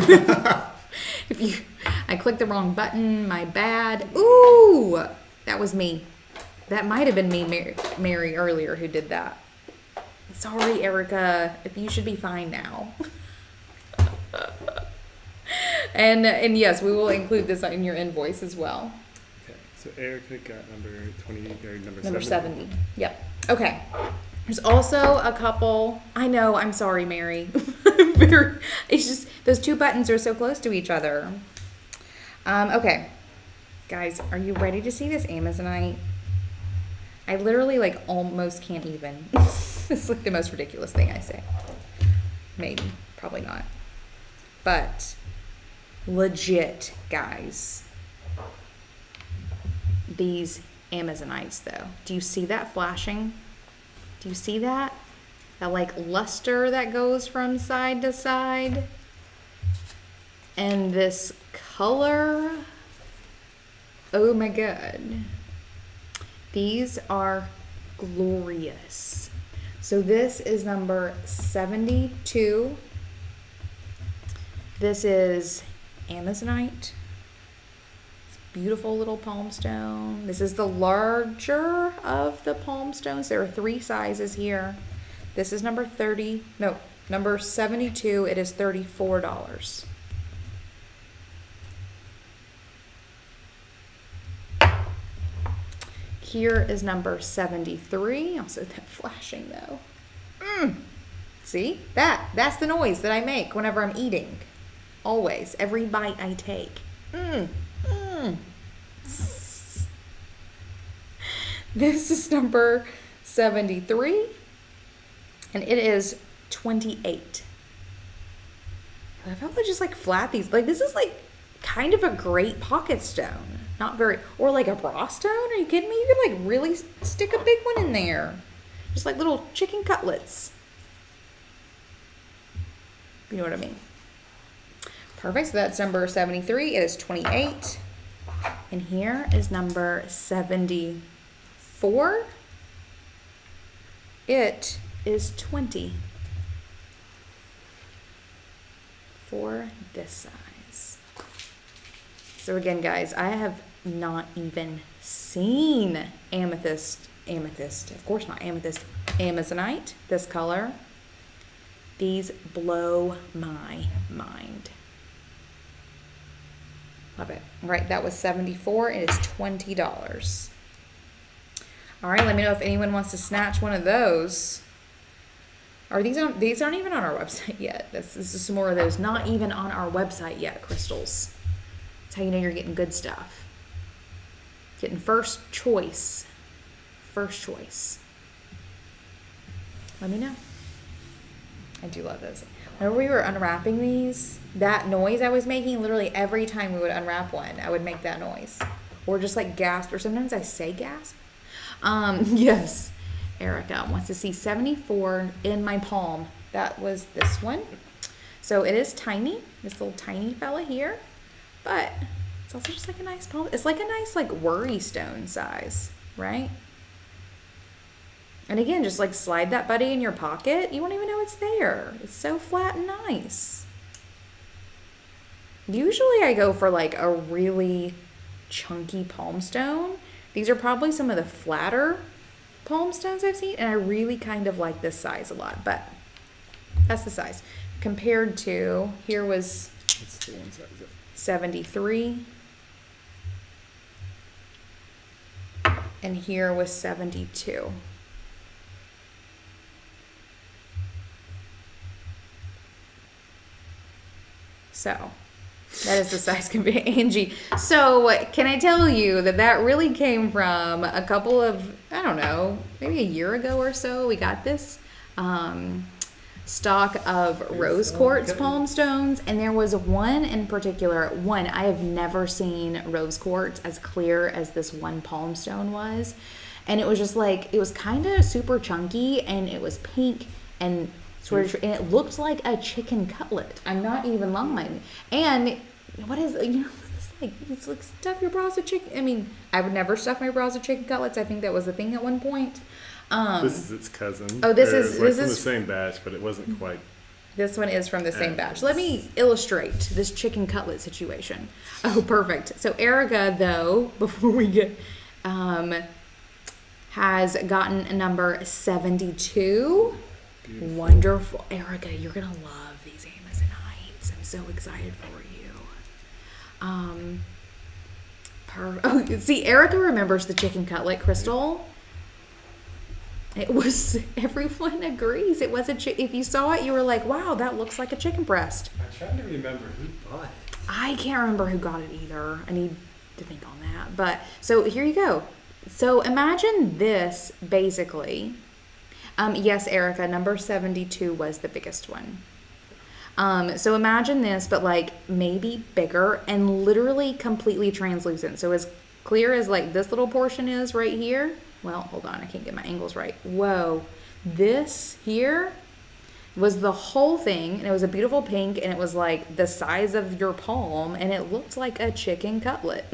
A: I clicked the wrong button, my bad. Ooh, that was me. That might have been me, Mary, earlier who did that. Sorry, Erica. You should be fine now. And yes, we will include this in your invoice as well.
B: Okay, so Erica got number 20 or
A: number 70. Yep. Okay. There's also a couple. I know. I'm sorry, Mary. It's just those 2 buttons are so close to each other. Okay, guys, are you ready to see this amazonite? I literally like almost can't even. It's like the most ridiculous thing I say. Maybe, probably not. but legit, guys. These Amazonites, though. Do you see that flashing? Do you see that? That like luster that goes from side to side? And this color, oh my God. These are glorious. So this is number 72. This is Amazonite. Beautiful little palm stone. This is the larger of the palm stones. There are 3 sizes here. This is number 72. It is $34. Here is number 73. Also that flashing though. See? That's the noise that I make whenever I'm eating. Always. Every bite I take. This is number 73. And it is 28. I probably just like flat these. Like this is like kind of a great pocket stone. Not very, or like a bra stone? Are you kidding me? You could like really stick a big one in there. Just like little chicken cutlets. You know what I mean? Perfect, so that's number 73. It is 28. And here is number 74. It is 20. For this size. So again, guys, I have not even seen amethyst, of course not amethyst, Amazonite, this color. These blow my mind. Love it. All right, that was 74. It is $20. All right, let me know if anyone wants to snatch one of those. Are these aren't even on our website yet. This is some more of those not even on our website yet crystals. That's how you know you're getting good stuff. Getting first choice. First choice. Let me know. I do love those. Whenever we were unwrapping these, that noise I was making, literally every time we would unwrap one, I would make that noise. Or just like gasp, or sometimes I say gasp. Yes. Erica wants to see 74 in my palm. That was this one. So it is tiny, this little tiny fella here, but it's also just like a nice palm. It's like a nice like worry stone size, right? And again, just like slide that buddy in your pocket. You won't even know it's there. It's so flat and nice. Usually I go for like a really chunky palm stone. These are probably some of the flatter palm stones I've seen, and I really kind of like this size a lot, but that's the size compared to here was 73 and here was 72. So that is the size can be. Angie, so can I tell you that really came from a couple of, I don't know, maybe a year ago or so. We got this stock of rose quartz palm stones, and there was one in particular. I have never seen rose quartz as clear as this one palm stone was, and it was just like, it was kind of super chunky, and it was pink and sort of, and it looked like a chicken cutlet. I'm not even lying. And what is, it's like stuff your bras with chicken. I mean, I would never stuff my bras with chicken cutlets. I think that was the thing at one point.
B: This is its cousin.
A: Oh, this is
B: from the same batch, but it wasn't quite. This
A: one is from the same batch. Let me illustrate this chicken cutlet situation. Oh, perfect. So Erica, though, before we get, has gotten a number 72. Beautiful. Wonderful. Erica, you're going to love these Amazonites. I'm so excited for you. See, Erica remembers the chicken cutlet crystal. It was, everyone agrees. It was if you saw it, you were like, wow, that looks like a chicken breast.
B: I'm trying to remember who bought it.
A: I can't remember who got it either. I need to think on that. But, so here you go. So imagine this, basically. Yes, Erica, number 72 was the biggest one. So imagine this, but like maybe bigger and literally completely translucent. So as clear as like this little portion is right here. Well, hold on, I can't get my angles right. Whoa, this here was the whole thing, and it was a beautiful pink, and it was like the size of your palm, and it looked like a chicken cutlet.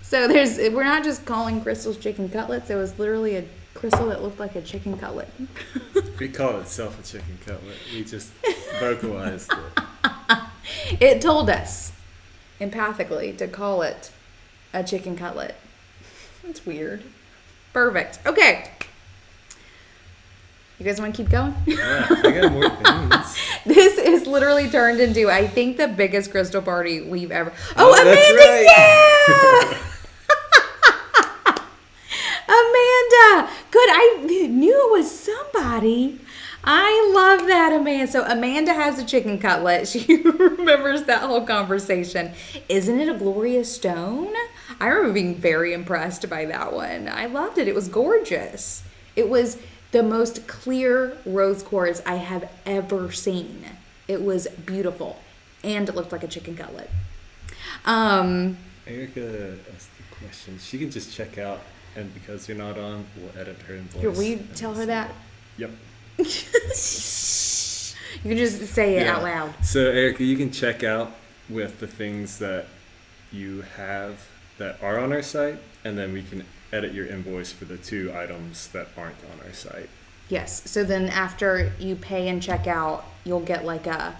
A: So we're not just calling crystals chicken cutlets. It was literally a crystal that looked like a chicken cutlet.
B: We call itself a chicken cutlet. We just vocalized it.
A: It told us empathically to call it a chicken cutlet. That's weird. Perfect. Okay. You guys want to keep going?
B: Yeah, I got more things.
A: This is literally turned into, I think, the biggest crystal party we've ever. Oh, Amanda!
B: That's right.
A: Yeah! Amanda! Good. I knew it was somebody. I love that, Amanda. So Amanda has a chicken cutlet. She remembers that whole conversation. Isn't it a glorious stone? I remember being very impressed by that one. I loved it. It was gorgeous. It was the most clear rose quartz I have ever seen. It was beautiful. And it looked like a chicken cutlet.
B: Erica asked the question. She can just check out, and because you're not on, we'll edit her invoice.
A: Here, will you tell her that?
B: Yep.
A: You can just say it out loud.
B: So, Erica, you can check out with the things that you have that are on our site, and then we can edit your invoice for the 2 items that aren't on our site.
A: Yes. So then after you pay and check out, you'll get like a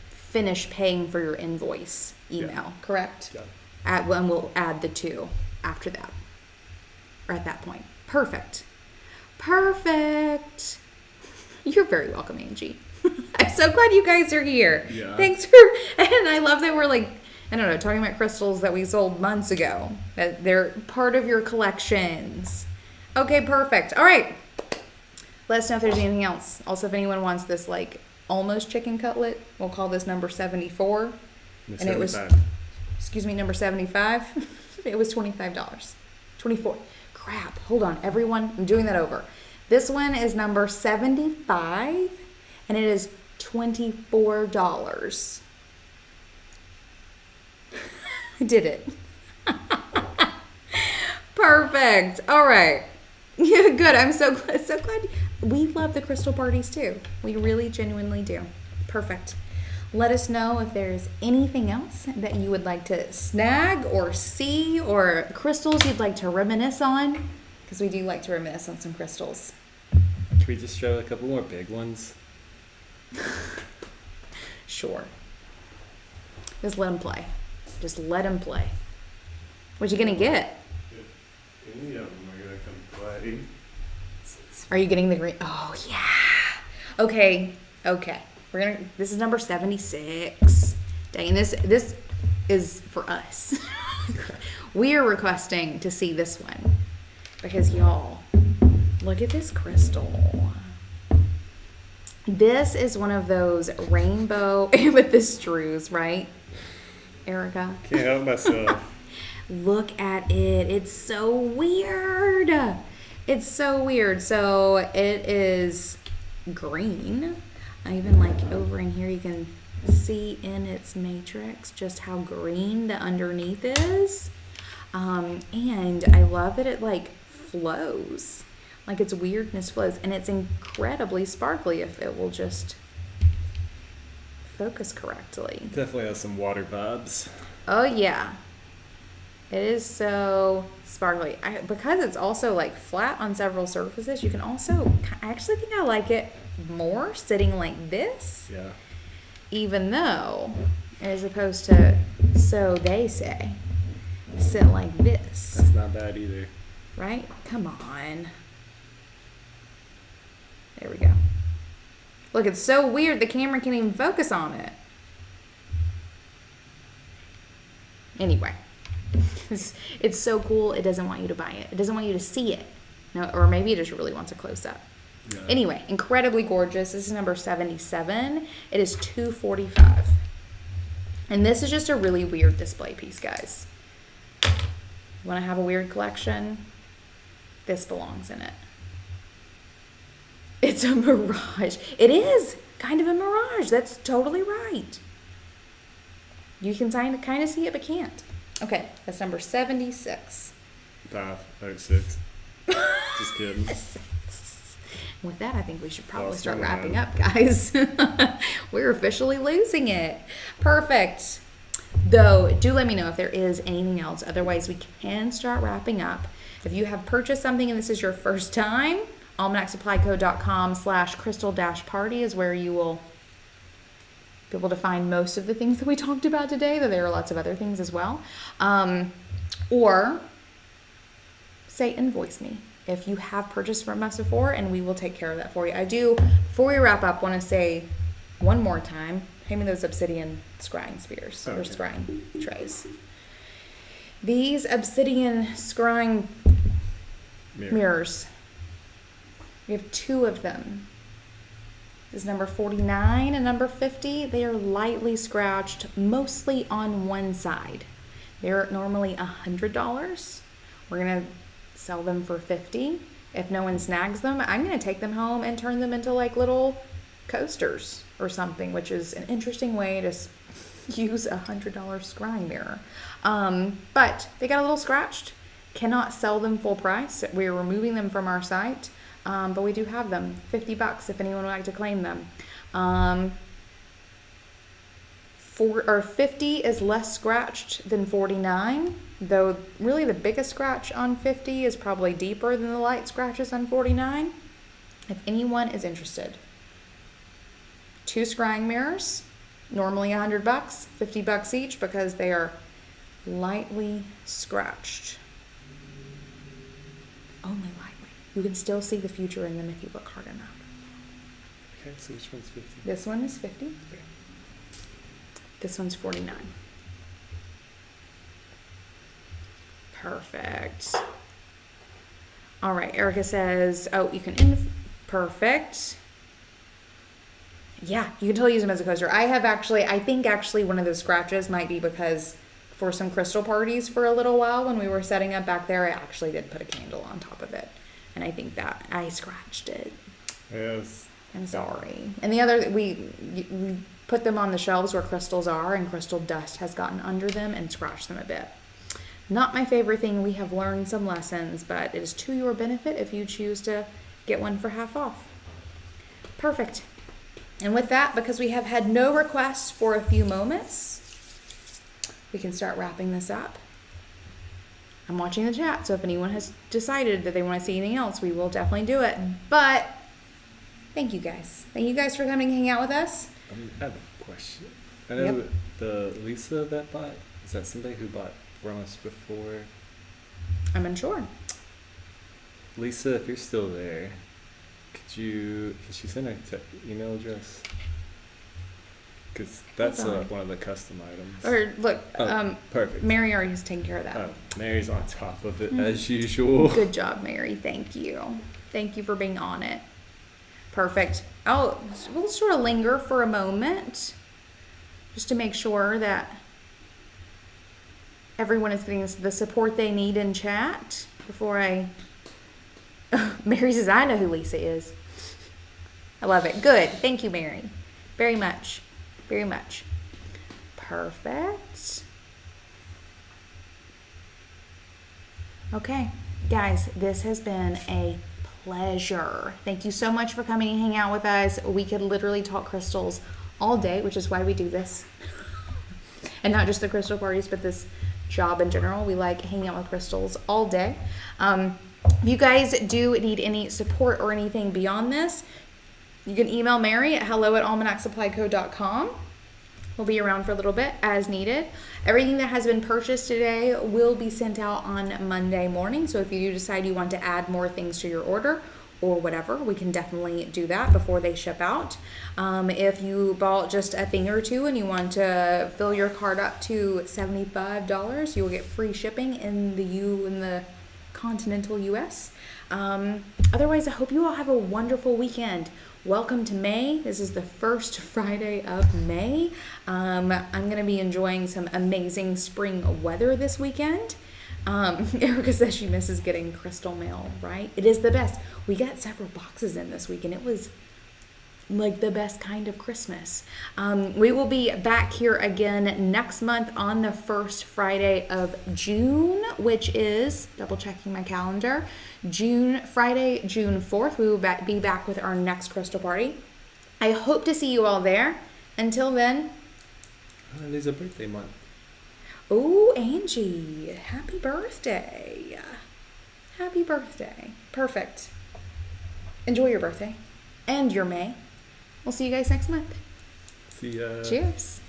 A: finish paying for your invoice email, correct?
B: Yeah.
A: And we'll add the 2 after that. Or at that point. Perfect. Perfect. You're very welcome, Angie. I'm so glad you guys are here.
B: Yeah.
A: Thanks for, and I love that we're like, I don't know, talking about crystals that we sold months ago. That they're part of your collections. Okay, perfect. All right. Let us know if there's anything else. Also, if anyone wants this like almost chicken cutlet, we'll call this number 74.
B: And
A: 75. It was, number 75. It was $25. 24. Crap. Hold on, everyone. I'm doing that over. This one is number 75, and it is $24. I did it. Perfect. All right. Yeah, good. I'm so glad. We love the crystal parties too. We really genuinely do. Perfect. Let us know if there's anything else that you would like to snag or see, or crystals you'd like to reminisce on, because we do like to reminisce on some crystals.
B: Can we just show a couple more big ones?
A: Sure. Just let them play. Just let them play. What you gonna get?
B: Any of them are gonna come play.
A: Are you getting the green? Oh yeah. Okay. This is number 76. Dang, this is for us. We are requesting to see this one because y'all, look at this crystal. This is one of those rainbow with the strews, right, Erica?
B: Can't help myself.
A: Look at it. It's so weird. So it is green. I even like over in here you can see in its matrix just how green the underneath is. And I love that it like flows. Like its weirdness flows. And it's incredibly sparkly if it will just focus correctly.
B: Definitely has some water vibes.
A: Oh yeah. It is so sparkly. Because it's also like flat on several surfaces, you can also, I actually think I like it more sitting like this.
B: Yeah.
A: Even though, as opposed to, so they say, sit like this.
B: That's not bad either.
A: Right? Come on. There we go. Look, it's so weird the camera can't even focus on it. Anyway. It's so cool, it doesn't want you to buy it. It doesn't want you to see it. No, or maybe it just really wants a close-up.
B: Yeah.
A: Anyway, incredibly gorgeous. This is number 77. It is $245. And this is just a really weird display piece, guys. You want to have a weird collection? This belongs in it. It's a mirage. It is kind of a mirage. That's totally right. You can kind of see it, but can't. Okay, that's number 76.
B: 5 or 6. Just kidding.
A: With that, I think we should probably start wrapping up, guys. We're officially losing it. Perfect. Though, do let me know if there is anything else. Otherwise, we can start wrapping up. If you have purchased something and this is your first time, almanacsupplyco.com/crystal-party is where you will be able to find most of the things that we talked about today, though there are lots of other things as well. Or say invoice me if you have purchased from us before, and we will take care of that for you. I do, before we wrap up, want to say one more time, pay me those obsidian scrying spheres, or scrying trays. These obsidian scrying mirrors, we have 2 of them. This is number 49 and number 50. They are lightly scratched, mostly on one side. They're normally $100. We're going to sell them for $50. If no one snags them, I'm going to take them home and turn them into like little coasters or something, which is an interesting way to use a $100 scrying mirror. But they got a little scratched. Cannot sell them full price. We're removing them from our site. But we do have them. $50 if anyone would like to claim them. 50 is less scratched than 49, though really the biggest scratch on 50 is probably deeper than the light scratches on 49. If anyone is interested. 2 scrying mirrors, normally $100, $50 each because they are lightly scratched. Only lightly. You can still see the future in them if you look hard enough.
B: Okay, so which one's 50?
A: This one is 50.
B: Okay.
A: This one's 49. Perfect. All right, Erica says, oh, you can perfect. Yeah, you can totally use them as a coaster. I think actually one of those scratches might be because for some crystal parties for a little while when we were setting up back there, I actually did put a candle on top of it. And I think that I scratched it.
B: Yes.
A: I'm sorry. And the other, we put them on the shelves where crystals are, and crystal dust has gotten under them and scratched them a bit. Not my favorite thing. We have learned some lessons, but it is to your benefit if you choose to get one for half off. Perfect. And with that, because we have had no requests for a few moments, we can start wrapping this up. I'm watching the chat, so if anyone has decided that they want to see anything else, we will definitely do it. But thank you guys. Thank you guys for coming and hang out with us.
B: I have a question. I know the Lisa that bought, is that somebody who bought from us before?
A: I'm unsure.
B: Lisa, if you're still there, can she send an email address? Because that's one of the custom items.
A: Or look,
B: perfect.
A: Mary already has taken care of that.
B: Oh, Mary's on top of it as usual.
A: Good job, Mary. Thank you. Thank you for being on it. Perfect. Oh, we'll sort of linger for a moment just to make sure that everyone is getting the support they need in chat before I... Mary says, I know who Lisa is. I love it. Good. Thank you, Mary. Very much. Very much. Perfect. Okay, guys, this has been a pleasure. Thank you so much for coming and hang out with us. We could literally talk crystals all day, which is why we do this. And not just the crystal parties, but this job in general. We like hanging out with crystals all day. If you guys do need any support or anything beyond this, you can email Mary at hello@almanacsupplyco.com. We'll be around for a little bit as needed. Everything that has been purchased today will be sent out on Monday morning. So if you do decide you want to add more things to your order or whatever, we can definitely do that before they ship out. If you bought just a thing or two and you want to fill your cart up to $75, you will get free shipping in the continental US. Otherwise, I hope you all have a wonderful weekend. Welcome to May. This is the first Friday of May. I'm going to be enjoying some amazing spring weather this weekend. Erica says she misses getting crystal mail, right? It is the best. We got several boxes in this week, and it was like the best kind of Christmas. We will be back here again next month on the first Friday of June, which is, double checking my calendar, Friday, June 4th. We will be back with our next crystal party. I hope to see you all there. Until then.
B: It is a birthday month.
A: Oh, Angie, happy birthday. Happy birthday. Perfect. Enjoy your birthday and your May. We'll see you guys next month.
B: See ya.
A: Cheers.